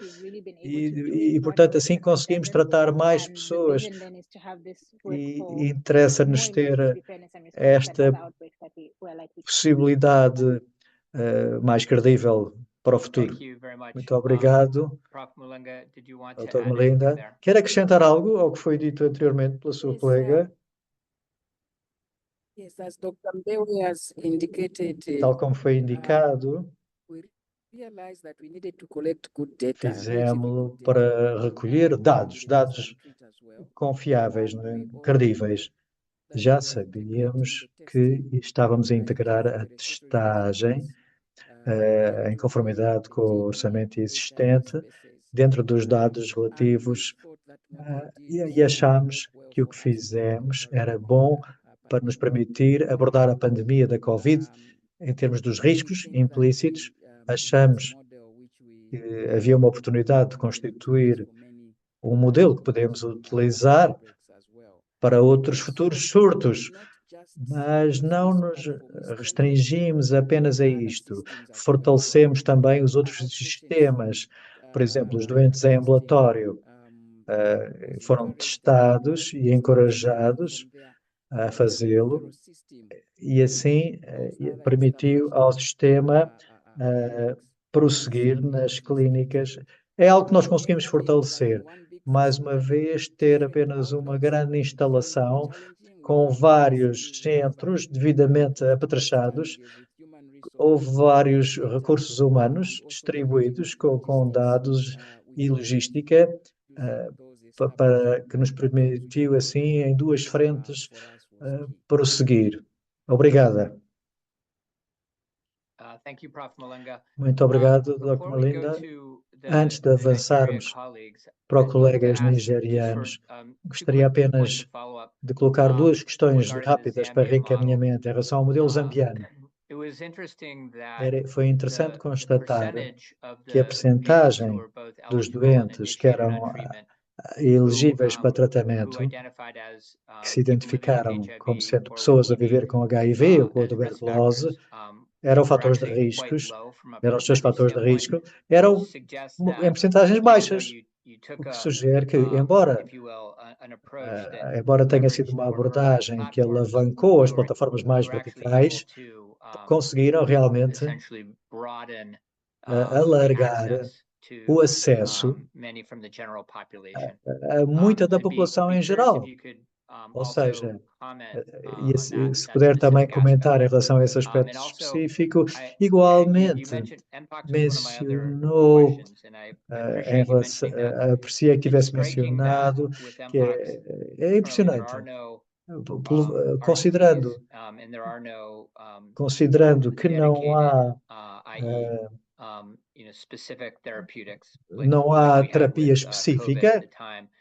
E portanto, assim conseguimos tratar mais pessoas. E interessa-nos ter esta possibilidade mais credível para o futuro. Muito obrigado, Dr. Melinda. Quer acrescentar algo ao que foi dito anteriormente pela sua colega? Tal como foi indicado, fizemos-lo para recolher dados confiáveis, credíveis. Já sabíamos que estávamos a integrar a testagem em conformidade com o orçamento existente dentro dos dados relativos e achámos que o que fizemos era bom para nos permitir abordar a pandemia da Covid em termos dos riscos implícitos. Achamos que havia uma oportunidade de constituir um modelo que podemos utilizar para outros futuros surtos, mas não nos restringimos apenas a isto. Fortalecemos também os outros sistemas. Por exemplo, os doentes em ambulatório foram testados e encorajados a fazê-lo, e assim permitiu ao sistema prosseguir nas clínicas. É algo que nós conseguimos fortalecer. Mais uma vez, ter apenas uma grande instalação com vários centros devidamente apetrechados. Houve vários recursos humanos distribuídos com dados e logística para que nos permitiu, assim, em duas frentes, prosseguir. Obrigada. Thank you, Prof. Malenga. Muito obrigado, Dr. Malinda. Antes de avançarmos para os colegas nigerianos, gostaria apenas de colocar duas questões rápidas para reencaminhamento em relação ao modelo zambiano. Foi interessante constatar que a percentagem dos doentes que eram elegíveis para tratamento, que se identificaram como sendo pessoas a viver com HIV ou com a tuberculose, eram fatores de riscos, eram os seus fatores de risco, eram em percentagens baixas, o que sugere que, embora tenha sido uma abordagem que alavancou as plataformas mais verticais, conseguiram realmente alargar o acesso a muita da população em geral. Ou seja, se puder também comentar em relação a esse aspecto específico, igualmente mencionou, em relação, apreciei que tivesse mencionado, que é impressionante, considerando que não há terapia específica,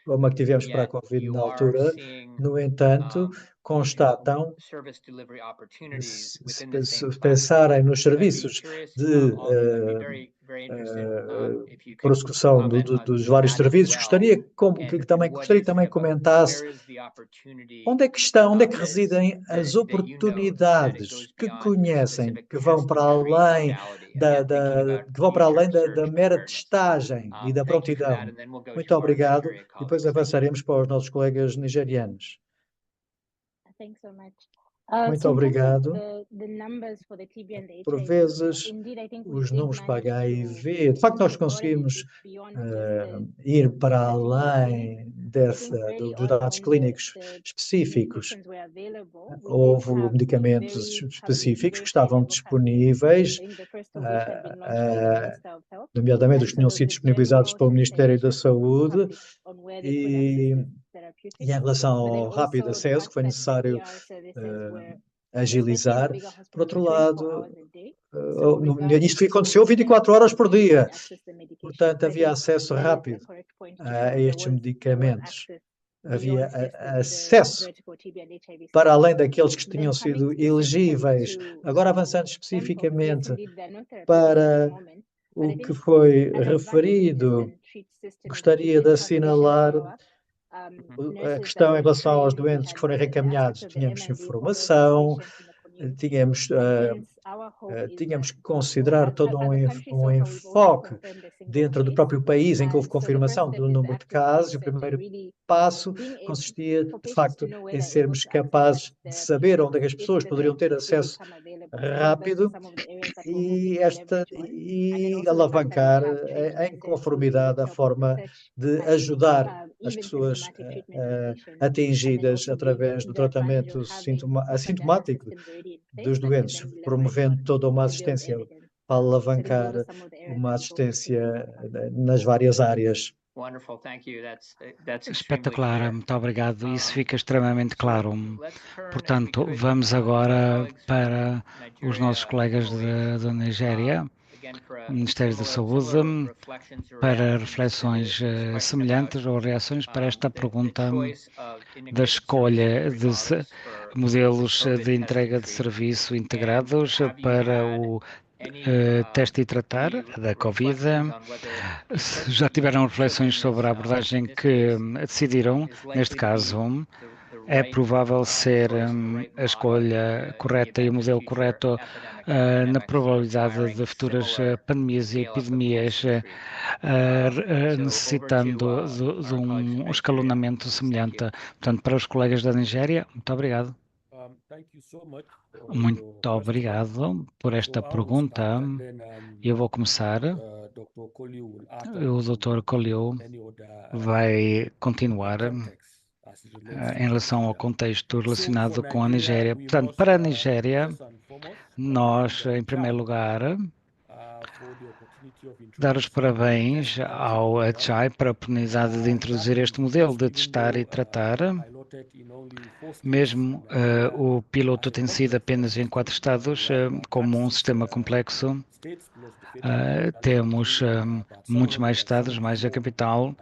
como a que tivemos para a Covid na altura. No entanto, constatam, se pensarem nos serviços de prossecução dos vários serviços, gostaria que também comentasse onde é que residem as oportunidades que conhecem, que vão para além da mera testagem e da prontidão. Muito obrigado. E depois avançaremos para os nossos colegas nigerianos. Muito obrigado. Por vezes, os números para HIV, de facto, nós conseguimos ir para além dos dados clínicos específicos. Houve medicamentos específicos que estavam disponíveis, nomeadamente os que tinham sido disponibilizados pelo Ministério da Saúde, e em relação ao rápido acesso, que foi necessário agilizar. Por outro lado, isto aconteceu 24 horas por dia, portanto havia acesso rápido a estes medicamentos. Havia acesso para além daqueles que tinham sido elegíveis. Agora, avançando especificamente para o que foi referido, gostaria de assinalar a questão em relação aos doentes que foram reencaminhados. Tínhamos informação, tínhamos que considerar todo um enfoque dentro do próprio país em que houve confirmação do número de casos. O primeiro passo consistia, de facto, em sermos capazes de saber onde é que as pessoas poderiam ter acesso rápido e alavancar em conformidade a forma de ajudar as pessoas atingidas através do tratamento assintomático dos doentes, promovendo toda uma assistência para alavancar uma assistência nas várias áreas. Espetacular, muito obrigado. Isso fica extremamente claro. Portanto, vamos agora para os nossos colegas da Nigéria, Ministério da Saúde, para reflexões semelhantes ou reações para esta pergunta da escolha de modelos de entrega de serviço integrados para o teste e tratar da Covid. Já tiveram reflexões sobre a abordagem que decidiram, neste caso? É provável ser a escolha correta e o modelo correto na probabilidade de futuras pandemias e epidemias, necessitando de um escalonamento semelhante. Portanto, para os colegas da Nigéria, muito obrigado. Muito obrigado por esta pergunta. Eu vou começar. O Dr. Koliu vai continuar em relação ao contexto relacionado com a Nigéria. Portanto, para a Nigéria, nós, em primeiro lugar, dar os parabéns ao HI para a oportunidade de introduzir este modelo de testar e tratar Mesmo o piloto tem sido apenas em 4 estados, como um sistema complexo. Temos muitos mais estados, mais a capital,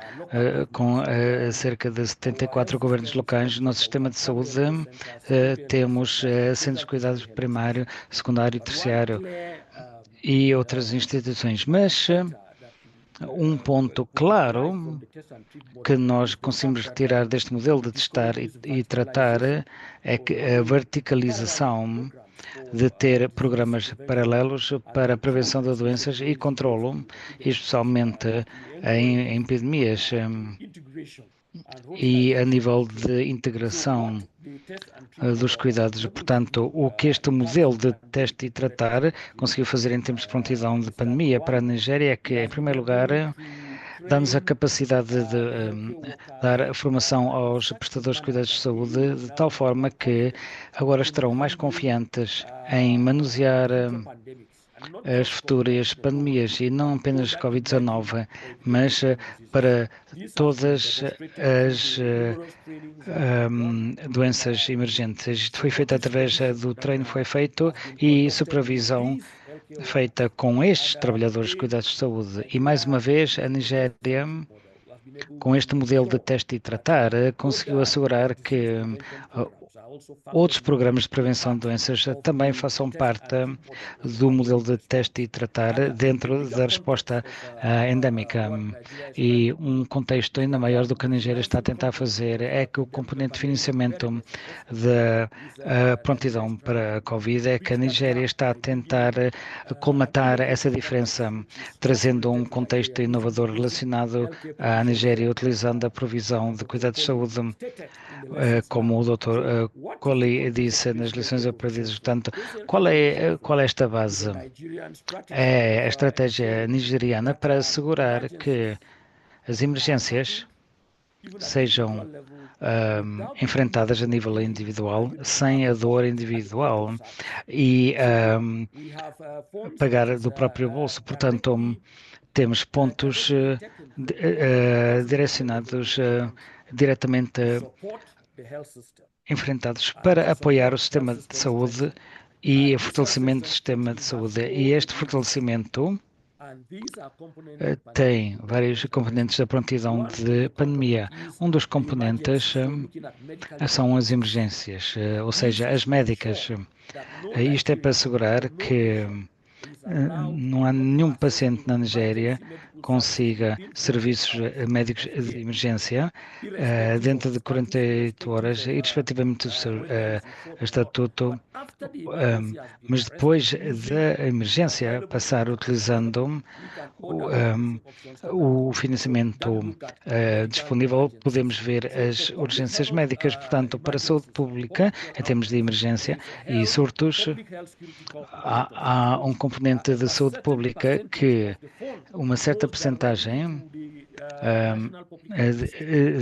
com cerca de 74 governos locais. No sistema de saúde temos centros de cuidados primário, secundário, terciário e outras instituições. Mas um ponto claro que nós conseguimos retirar deste modelo de testar e tratar é que a verticalização de ter programas paralelos para a prevenção de doenças e controlo, especialmente em epidemias, e a nível de integração dos cuidados. Portanto, o que este modelo de teste e tratar conseguiu fazer em termos de prontidão de pandemia para a Nigéria é que, em primeiro lugar, dá-nos a capacidade de dar formação aos prestadores de cuidados de saúde de tal forma que agora estarão mais confiantes em manusear as futuras pandemias, e não apenas Covid-19, mas para todas as doenças emergentes. Isto foi feito através do treino, foi feito e supervisão feita com estes trabalhadores de cuidados de saúde. E mais uma vez, a Nigéria, com este modelo de teste e tratar, conseguiu assegurar que outros programas de prevenção de doenças também façam parte do modelo de teste e tratar dentro da resposta endémica. E um contexto ainda maior do que a Nigéria está a tentar fazer é que o componente de financiamento da prontidão para a Covid é que a Nigéria está a tentar colmatar essa diferença, trazendo um contexto inovador relacionado à Nigéria, utilizando a provisão de cuidados de saúde, como o Dr. Coley disse nas lições aprendidas. Portanto, qual é esta base? É a estratégia nigeriana para assegurar que as emergências sejam enfrentadas a nível individual, sem a dor individual e pagar do próprio bolso. Portanto, temos pontos direcionados diretamente enfrentados para apoiar o sistema de saúde e o fortalecimento do sistema de saúde. E este fortalecimento tem vários componentes da prontidão de pandemia. Um dos componentes são as emergências, ou seja, as médicas. Isto é para assegurar que não há nenhum paciente na Nigéria consiga serviços médicos de emergência dentro de 48 horas, irrespectivamente do seu estatuto, mas depois da emergência passar utilizando o financiamento disponível, podemos ver as urgências médicas. Portanto, para a saúde pública, em termos de emergência e surtos, há um componente de saúde pública que uma certa percentagem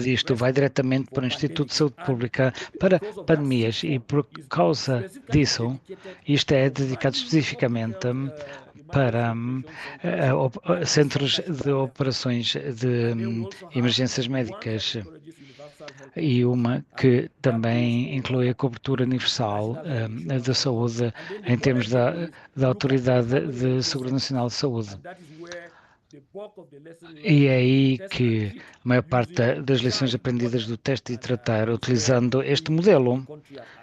disto vai diretamente para o Instituto de Saúde Pública para pandemias, e por causa disso, isto é dedicado especificamente para centros de operações de emergências médicas, e uma que também inclui a cobertura universal da saúde em termos da Autoridade de Segurança Nacional de Saúde. E é aí que a maior parte das lições aprendidas do teste e tratar, utilizando este modelo,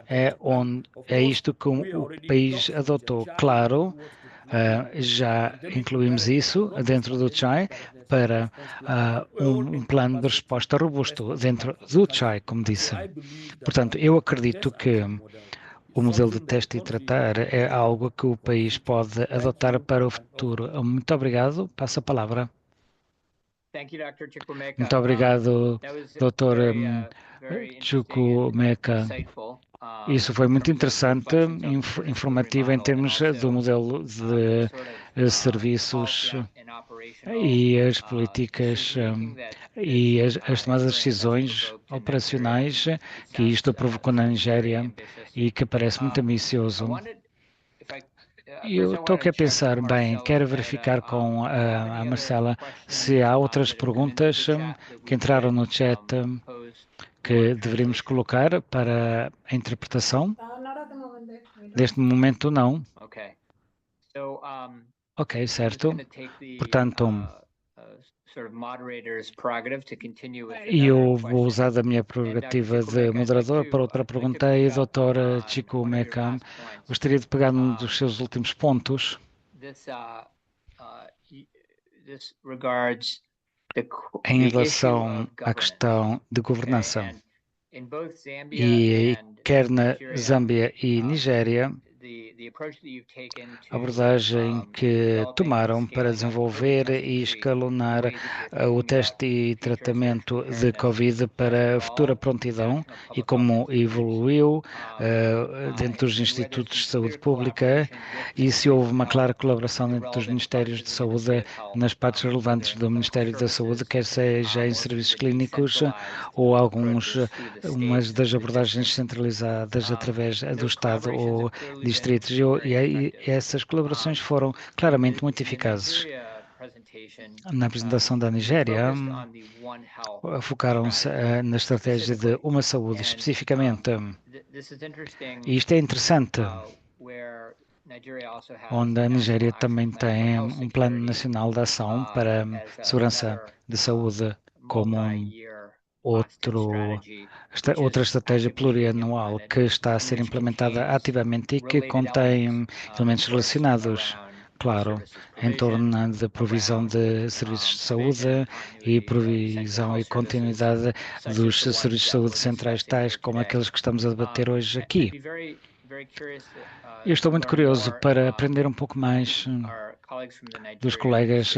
é isto que o país adotou. Claro, já incluímos isso dentro do CHAI para um plano de resposta robusto dentro do CHAI, como disse. Portanto, eu acredito que o modelo de teste e tratar é algo que o país pode adotar para o futuro. Muito obrigado. Passo a palavra. Muito obrigado, Dr. Chukwumeka. Isso foi muito interessante, informativo em termos do modelo de serviços e as políticas e as tomadas de decisões operacionais que isto provocou na Nigéria e que parece muito ambicioso. Eu estou aqui a pensar, bem, quero verificar com a Marcela se há outras perguntas que entraram no chat que deveríamos colocar para a interpretação? Not at the moment. We don't. Neste momento, não. Okay. So, Ok, I'm just certo. going to take the Portanto, sort of moderator's prerogative to continue with e eu another vou question. usar da minha prerrogativa de moderador para outra pergunta. E, Dr. Chico Meka, gostaria de pegar num dos seus últimos pontos. This regards Em the relação issue of à questão de governança. governance. In both Zambia E and quer na Nigeria, Zâmbia e Nigéria, the approach that you've taken a abordagem que tomaram para desenvolver e escalonar o teste e tratamento de Covid para a futura prontidão e como evoluiu dentro dos institutos de saúde pública e se houve uma clara colaboração entre os Ministérios de Saúde nas partes relevantes do Ministério da Saúde, quer seja em serviços clínicos ou umas das abordagens centralizadas através do Estado ou distritos. E essas colaborações foram claramente muito eficazes. Na apresentação da Nigéria, focaram-se na estratégia de uma saúde especificamente. E isto é interessante, onde a Nigéria também tem um plano nacional de ação para a segurança de saúde como outra estratégia plurianual que está a ser implementada ativamente e que contém elementos relacionados, claro, em torno da provisão de serviços de saúde e provisão e continuidade dos serviços de saúde centrais, tais como aqueles que estamos a debater hoje aqui. Eu estou muito curioso para aprender um pouco mais dos colegas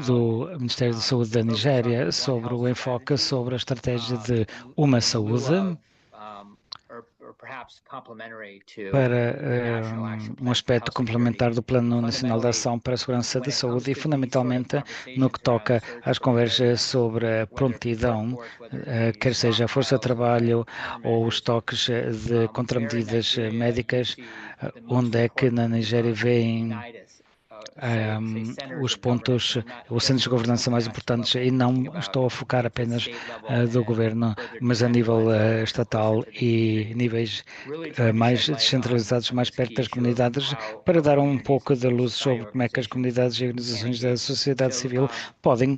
do Ministério da Saúde da Nigéria sobre o enfoque sobre a estratégia de uma saúde para um aspecto complementar do Plano Nacional de Ação para a Segurança da Saúde e, fundamentalmente, no que toca às conversas sobre a prontidão, quer seja a força de trabalho ou os toques de contramedidas médicas, onde é que na Nigéria vêm os pontos, os centros de governança mais importantes, e não estou a focar apenas do governo, mas a nível estatal e níveis mais descentralizados, mais perto das comunidades, para dar um pouco de luz sobre como é que as comunidades e organizações da sociedade civil podem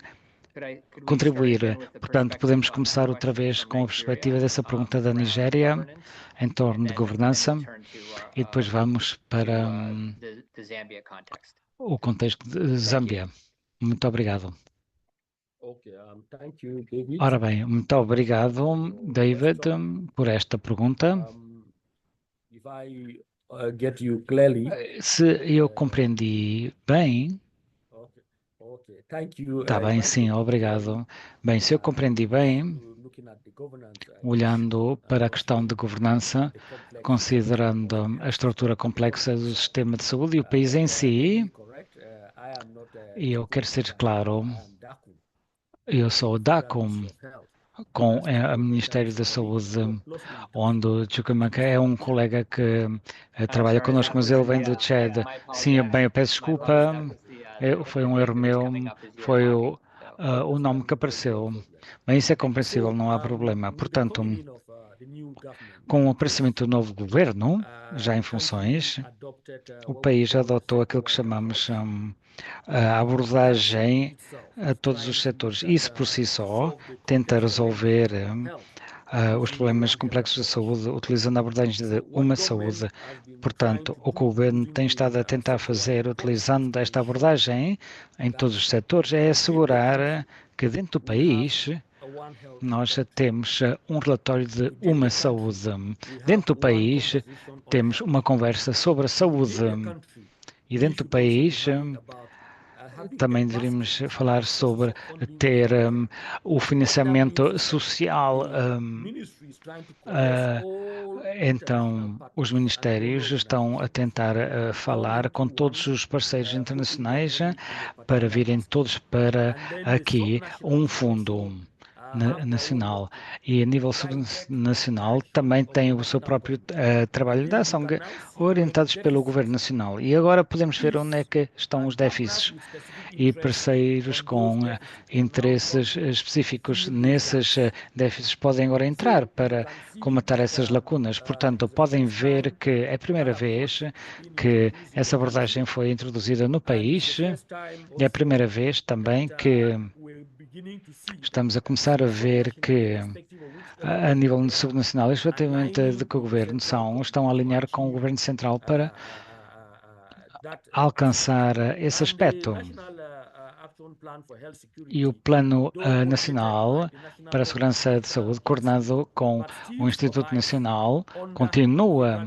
contribuir. Portanto, podemos começar outra vez com a perspectiva dessa pergunta da Nigéria em torno de governança e depois vamos para o contexto de Zâmbia. Muito obrigado. Ora bem, muito obrigado, David, por esta pergunta. Se eu compreendi bem, está bem, sim, obrigado. Bem, se eu compreendi bem, olhando para a questão de governança, considerando a estrutura complexa do sistema de saúde e o país em si, e eu quero ser claro, eu sou o DACUM, com o Ministério da Saúde, onde o Chukwemeka é um colega que trabalha connosco, mas ele vem do Chad. Sim, bem, eu peço desculpa, foi um erro meu, foi o nome que apareceu. Bem, isso é compreensível, não há problema. Portanto, com o aparecimento do novo governo, já em funções, o país adotou aquilo que chamamos a abordagem a todos os setores. Isso por si só tenta resolver os problemas complexos de saúde utilizando a abordagem de uma saúde. Portanto, o que o governo tem estado a tentar fazer utilizando esta abordagem em todos os setores é assegurar que dentro do país nós temos um relatório de uma saúde. Dentro do país temos uma conversa sobre a saúde. E dentro do país também deveríamos falar sobre ter o financiamento social. Então, os ministérios estão a tentar falar com todos os parceiros internacionais para virem todos para aqui um fundo nacional, e a nível nacional também tem o seu próprio trabalho de ação orientados pelo governo nacional. E agora podemos ver onde é que estão os déficits. e parceiros com interesses específicos nesses déficits podem agora entrar para comatar essas lacunas. Portanto, podem ver que é a primeira vez que essa abordagem foi introduzida no país e é a primeira vez também que estamos a começar a ver que, a nível subnacional, efetivamente, de que o governo estão a alinhar com o governo central para alcançar esse aspecto. E o Plano Nacional para a Segurança de Saúde, coordenado com o Instituto Nacional, continua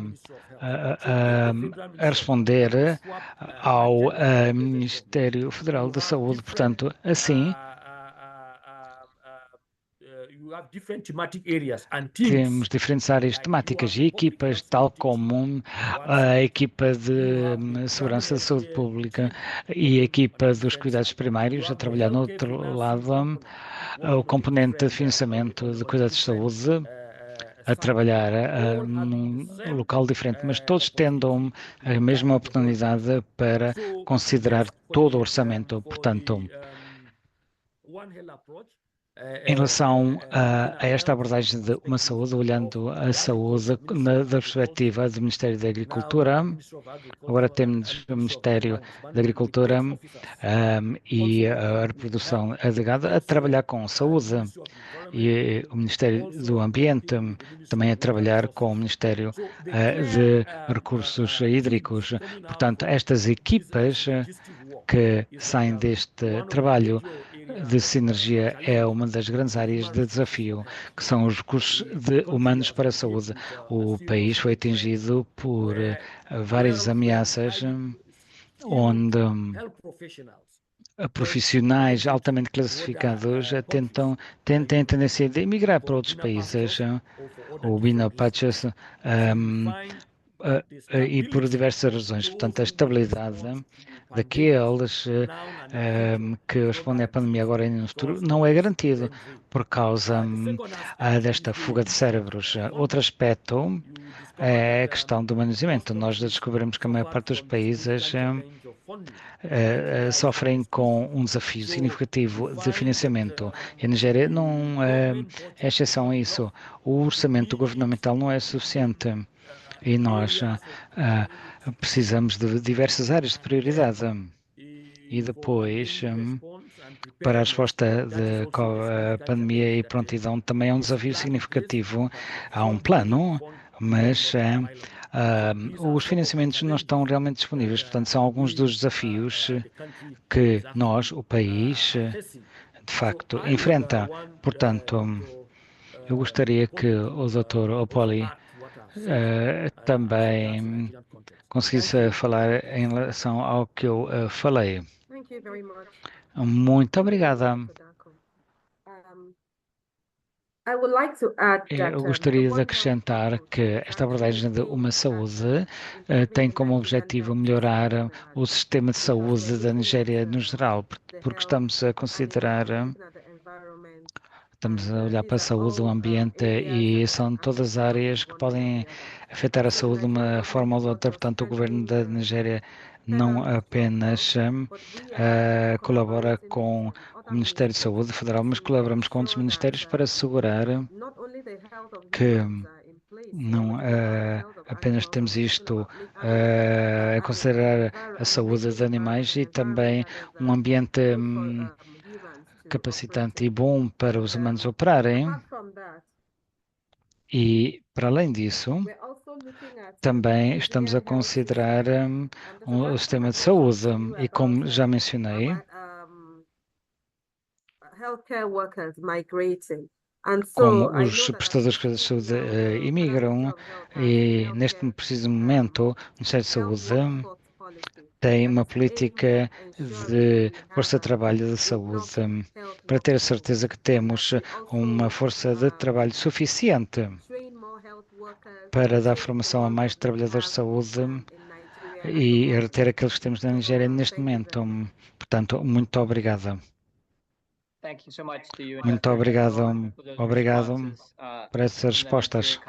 a responder ao Ministério Federal da Saúde. Portanto, assim, temos diferentes áreas temáticas e equipas, tal como a equipa de segurança da saúde pública e a equipa dos cuidados primários, a trabalhar no outro lado, o componente de financiamento de cuidados de saúde, a trabalhar num local diferente, mas todos tendo a mesma oportunidade para considerar todo o orçamento. Portanto, em relação a esta abordagem de uma saúde, olhando a saúde da perspectiva do Ministério da Agricultura, agora temos o Ministério da Agricultura e a reprodução de gado a trabalhar com saúde e o Ministério do Ambiente também a trabalhar com o Ministério de Recursos Hídricos. Portanto, estas equipas que saem deste trabalho de sinergia é uma das grandes áreas de desafio, que são os recursos humanos para a saúde. O país foi atingido por várias ameaças, onde profissionais altamente classificados têm a tendência de emigrar para outros países, o Bino Patches, e por diversas razões. Portanto, a estabilidade daqueles que respondem à pandemia agora e no futuro não é garantido por causa desta fuga de cérebros. Outro aspecto é a questão do manuseamento. Nós descobrimos que a maior parte dos países sofrem com um desafio significativo de financiamento. E a Nigéria não é exceção a isso. O orçamento governamental não é suficiente. E nós precisamos de diversas áreas de prioridade. E depois, para a resposta da pandemia e prontidão, também é um desafio significativo. Há um plano, mas os financiamentos não estão realmente disponíveis. Portanto, são alguns dos desafios que nós, o país, de facto, enfrenta. Portanto, eu gostaria que o Dr. Opoli também conseguisse falar em relação ao que eu falei. Muito obrigada. Eu gostaria de acrescentar que esta abordagem de uma saúde tem como objetivo melhorar o sistema de saúde da Nigéria no geral, porque estamos a considerar Estamos a olhar para a saúde, o ambiente e são todas áreas que podem afetar a saúde de uma forma ou de outra. Portanto, o governo da Nigéria não apenas colabora com o Ministério de Saúde Federal, mas colaboramos com outros ministérios para assegurar que não apenas temos isto a considerar a saúde dos animais e também um ambiente capacitante e bom para os humanos operarem. E, para além disso, também estamos a considerar o sistema de saúde. E, como já mencionei, como os prestadores de cuidados de saúde imigram, e neste preciso momento, o Ministério de Saúde tem uma política de força de trabalho de saúde para ter a certeza que temos uma força de trabalho suficiente para dar formação a mais trabalhadores de saúde e reter aqueles que temos na Nigéria neste momento. Portanto, muito obrigada. Muito obrigado por essas respostas.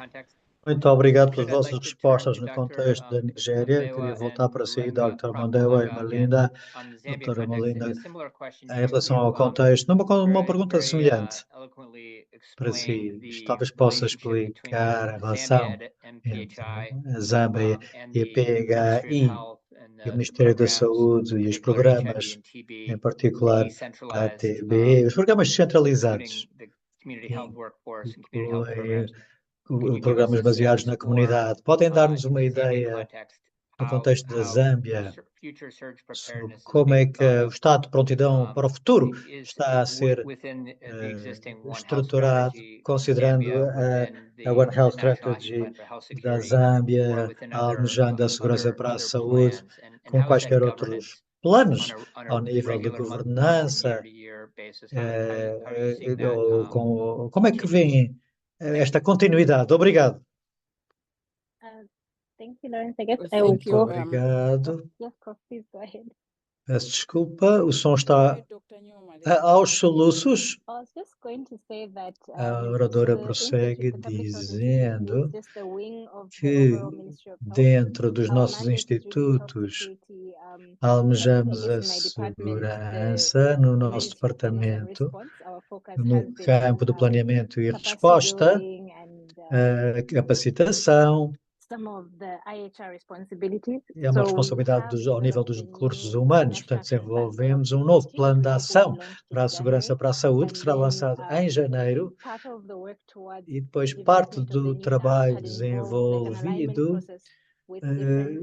Muito obrigado pelas Next, I'd vossas like to turn respostas to no Dr. contexto da Nigéria. Queria Madewa voltar and para si, Malinga, Dr. Prof. Mandewa e Malinga, Melinda. and on the Zambia Doutora context, Melinda, a similar question em here. relação ao You contexto, uma very, pergunta very semelhante eloquently para explained si. the Talvez possa relationship between explicar a relação Zambia and entre MPHI a Zâmbia and e a the Ministry of PHI Health and e o the Ministério da programs, Saúde in e os particular HIV programas, and em TB, particular a decentralized, ATB, os programas descentralizados, including the community que health workforce and community health incluem programs. Could you give us programas a baseados sense na for, comunidade. Podem dar-nos in uma the Zambia ideia, context, no contexto da how Zâmbia, future surge sobre preparedness is como é being que thought o of, estado de prontidão para o futuro está a ser within the existing One Health estruturado, strategy in considerando Zambia, within a One the Health National Action Strategy Plan for Health da Security, or Zâmbia, within almejando a segurança para a other saúde, plans, and com how is that quaisquer outros governance planos on ao a nível de regular month and governança, year basis? How are you seeing that como é que continue? vem esta continuidade? Obrigado. Thank you, Lawrence. I guess Well, I will thank you. go. Obrigado. Yes, Prof, please go ahead. Peço desculpa, o som está Dr. Nyoma, aos soluços. I was just going to say that A oradora the prossegue institute, the Public Health Institute, dizendo is just a wing of the que overall Ministry of Health. dentro dos Our nossos mandate is really health institutos security. almejamos I a guess in my department, segurança no nosso Ministry of Planning and departamento, Response, our focus has no been campo do on planeamento e capacity resposta, building and a capacitação, some of the IHR responsibilities. é uma So we responsabilidade have ao nível developed dos a recursos new humanos. National Portanto, Action Plan for Health desenvolvemos um novo Security, plano de which will be ação launched para a in segurança January. para a saúde, And que será then lançado em janeiro, part of the work towards e depois the parte development of the do new NAP trabalho had involved like an alignment desenvolvido process with different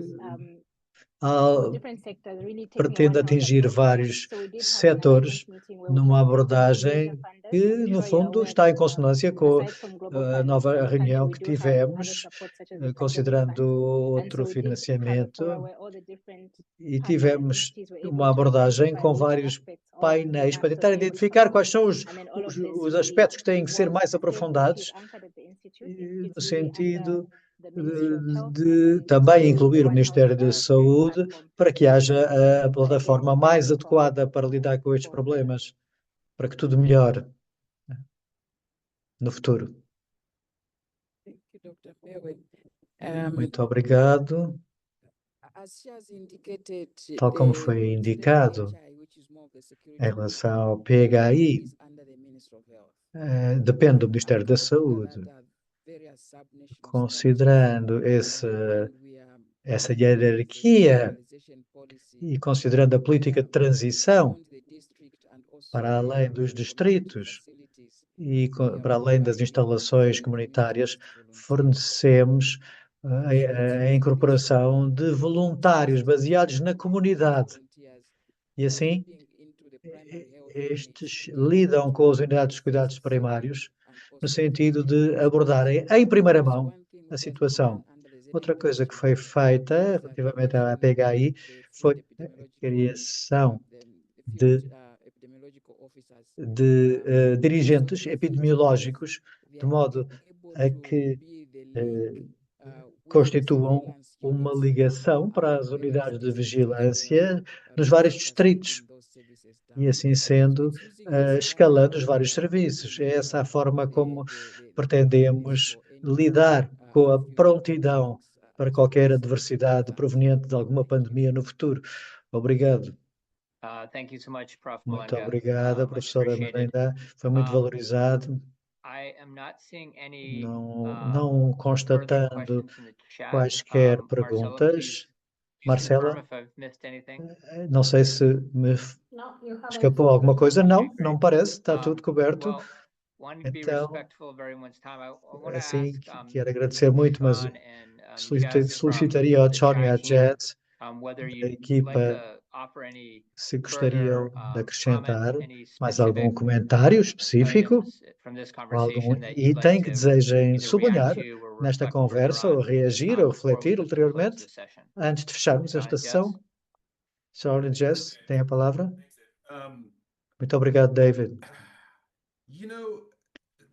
ao sectors, really taking a pretende One Health atingir approach. vários So we did have an alignment setores meeting where we numa had included major abordagem funders. que, I'm no sure you're fundo, aware está that em consonância com aside from global a nova funding, reunião we que do have other tivemos, support such as the pandemic considerando fund. And outro so we did have a financiamento, forum where all the different e partners and tivemos entities were able uma to abordagem identify com which vários aspects of the painéis NAP para so tentar they're able to identificar support. quais são And then all of this os we aspectos que têm que ser worked mais through, which aprofundados, is anchored at the institute. It's no really under sentido the Ministry of Health, and de then também through the incluir o One Health Ministério da Sharing Saúde, Platform. para que haja a But again, plataforma thank mais you for adequada para lidar com estes for problemas, para que tudo melhore no futuro. Thank you, Dr. Mbewe. Muito obrigado. As she has indicated, Tal como foi indicado em relação ao PHI, is under the Ministry of Health. depende do Ministério da Saúde. Considerando essa hierarquia e considerando a política de transição para além dos distritos e para além das instalações comunitárias, fornecemos a incorporação de voluntários baseados na comunidade. E assim, estes lidam com as unidades de cuidados primários no sentido de abordarem em primeira mão a situação. Outra coisa que foi feita relativamente à PHI foi a criação de dirigentes epidemiológicos, de modo a que constituam uma ligação para as unidades de vigilância nos vários distritos e, assim sendo, escalando os vários serviços. É essa a forma como pretendemos lidar com a prontidão para qualquer adversidade proveniente de alguma pandemia no futuro. Obrigado. Thank you so much, Prof. Muito Malinga. obrigada, Much professora appreciated. Melinda. Foi muito valorizado. I am not seeing any Não further constatando questions in the chat. quaisquer Marcela, perguntas. please Marcela, confirm if I've missed anything. não sei se me No, you haven't. escapou alguma coisa. Não, Okay, great. não parece. Está tudo coberto. Well, wanting to be Então, respectful of everyone's time, I want to assim, ask quero agradecer muito, mas Sean and Jess solicitaria ao from the Sean e à CHI team, Jess, whether da you'd like equipa, to offer any se gostariam further de acrescentar comment, any mais algum specific comentário específico, items from this algum conversation that you'd like item que to desejem either react sublinhar to or nesta reflect conversa, further ou on reagir, ou before we refletir close ulteriormente, the session. antes de fecharmos Sean esta and Jess? sessão. Sean e Jess, têm a palavra. Muito obrigado, David.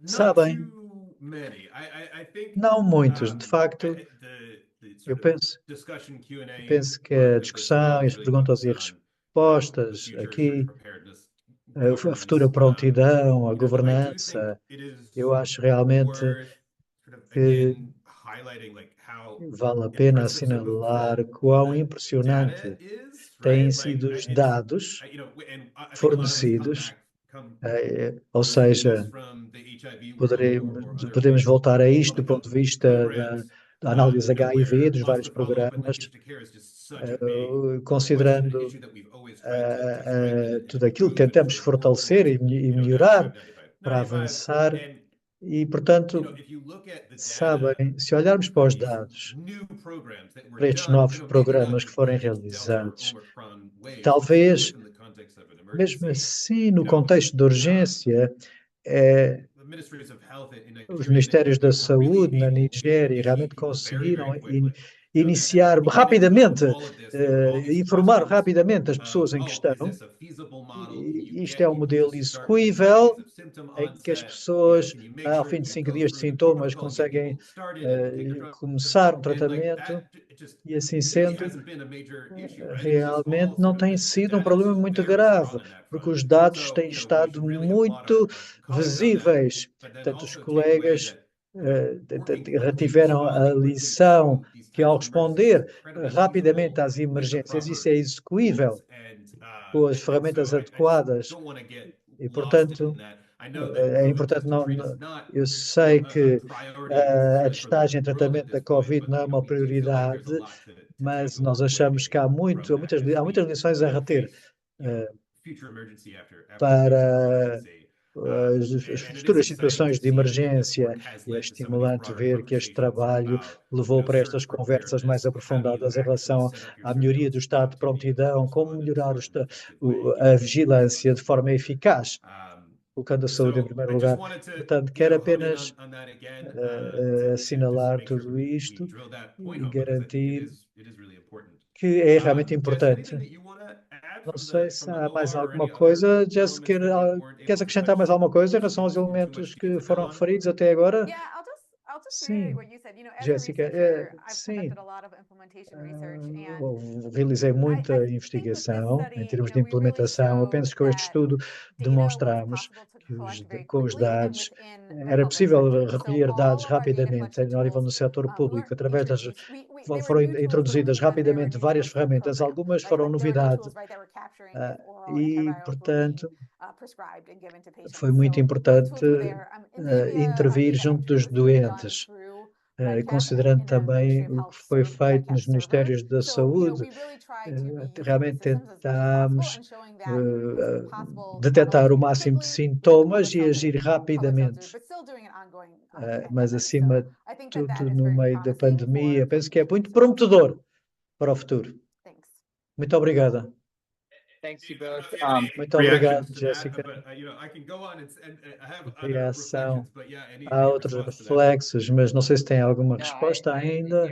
Sabem, não muitos, de facto. Eu penso que a discussão e as perguntas e respostas aqui, a futura prontidão, a governança, eu acho realmente que vale a pena assinalar quão impressionante têm sido os dados fornecidos, ou seja, podemos voltar a isto do ponto de vista da análise HIV, dos vários programas, considerando tudo aquilo que tentamos fortalecer e melhorar para avançar. E, portanto, sabem, se olharmos para os dados, para estes novos programas que foram realizados, talvez, mesmo assim, no contexto de urgência, os Ministérios da Saúde na Nigéria realmente conseguiram iniciar rapidamente, informar rapidamente as pessoas em questão. Isto é um modelo execuível, em que as pessoas, ao fim de 5 dias de sintomas, conseguem começar um tratamento e, assim sendo, realmente não tem sido um problema muito grave, porque os dados têm estado muito visíveis. Portanto, os colegas retiveram a lição que, ao responder rapidamente às emergências, isso é execuível com as ferramentas adequadas. E, portanto, é importante eu sei que a testagem e tratamento da Covid não é uma prioridade, mas nós achamos que há muitas lições a reter para as futuras situações de emergência, e é estimulante ver que este trabalho levou para estas conversas mais aprofundadas em relação à melhoria do estado de prontidão, como melhorar a vigilância de forma eficaz, colocando a saúde em primeiro lugar. Portanto, quero apenas assinalar tudo isto e garantir que é realmente importante. Não sei se há mais alguma coisa. Jessica, queres acrescentar mais alguma coisa em relação aos elementos que foram referidos até agora? Sim, Jéssica, sim. Realizei muita investigação em termos de implementação. Eu penso que com este estudo demonstramos que com os dados era possível recolher dados rapidamente ao nível do setor público, através foram introduzidas rapidamente várias ferramentas, algumas foram novidade, e, portanto, foi muito importante intervir junto dos doentes, considerando também o que foi feito nos Ministérios da Saúde. Realmente tentámos detectar o máximo de sintomas e agir rapidamente. Mas, acima de tudo, no meio da pandemia, penso que é muito prometedor para o futuro. Muito obrigada. Muito obrigado, Jéssica. Reação. Há outros reflexos, mas não sei se tem alguma resposta ainda.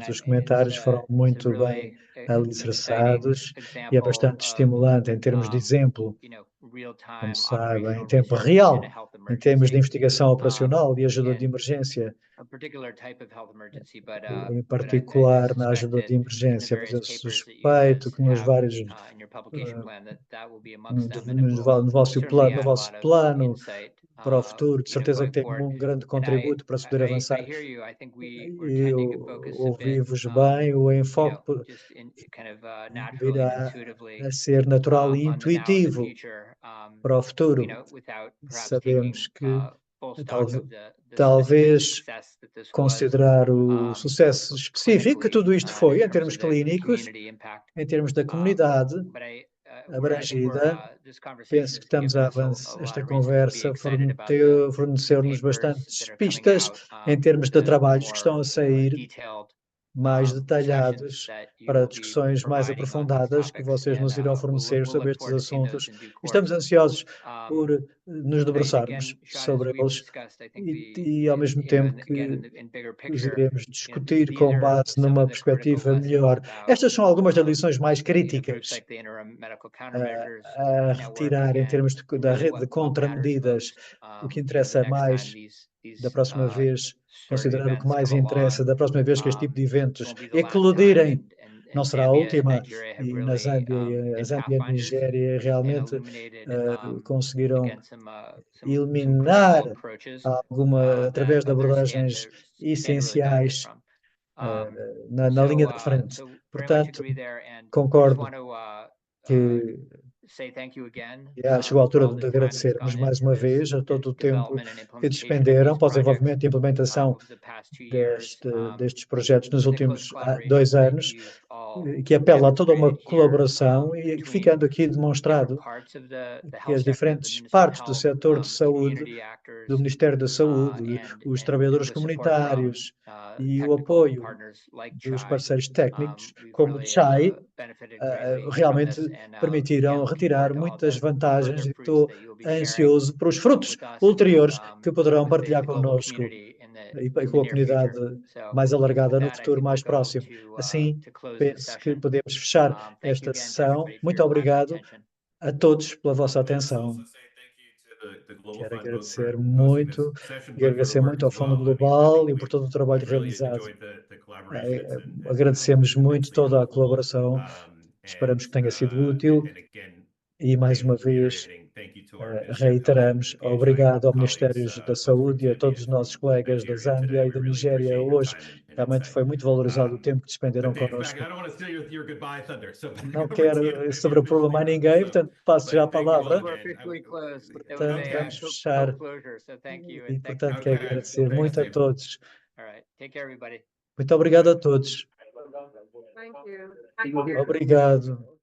Os comentários foram muito bem alicerçados e é bastante estimulante em termos de exemplo, como sabem, em tempo real, em termos de investigação operacional e ajuda de emergência, em particular na ajuda de emergência, mas eu suspeito que nos vários no vosso plano para o futuro, de certeza que tem um grande contributo para se poder avançar. Eu ouvi-vos bem, o enfoque virá a ser natural e intuitivo para o futuro. Sabemos que talvez considerar o sucesso específico que tudo isto foi, em termos clínicos, em termos da comunidade abrangida. Penso que estamos a avançar. Esta conversa forneceu-nos bastantes pistas em termos de trabalhos que estão a sair mais detalhados para discussões mais aprofundadas que vocês nos irão fornecer sobre estes assuntos. Estamos ansiosos por nos debruçarmos sobre eles e ao mesmo tempo que os iremos discutir com base numa perspectiva melhor. Estas são algumas das lições mais críticas a retirar em termos da rede de contramedidas. O que interessa mais da próxima vez, considerar o que mais interessa da próxima vez que este tipo de eventos eclodirem não será a última, e na Zâmbia, a Zâmbia e a Nigéria realmente conseguiram eliminar através de abordagens essenciais na linha da frente. Portanto, concordo que chegou a altura de agradecermos mais uma vez a todo o tempo que despenderam para o desenvolvimento e implementação destes projetos nos últimos 2 anos, que apela a toda uma colaboração e ficando aqui demonstrado que as diferentes partes do setor de saúde, do Ministério da Saúde, os trabalhadores comunitários e o apoio dos parceiros técnicos, como o CHAI, realmente permitiram retirar muitas vantagens e estou ansioso para os frutos ulteriores que poderão partilhar connosco e com a comunidade mais alargada no futuro mais próximo. Assim, penso que podemos fechar esta sessão. Muito obrigado a todos pela vossa atenção. Quero agradecer muito ao Fundo Global e por todo o trabalho realizado. Agradecemos muito toda a colaboração, esperamos que tenha sido útil e, mais uma vez, reiteramos obrigado ao Ministério da Saúde e a todos os nossos colegas da Zâmbia e da Nigéria hoje. Realmente foi muito valorizado o tempo que despenderam connosco. Não quero sobreproblemar ninguém, portanto, passo já a palavra. Portanto, vamos fechar. E, portanto, quero agradecer muito a todos. Muito obrigado a todos. Obrigado.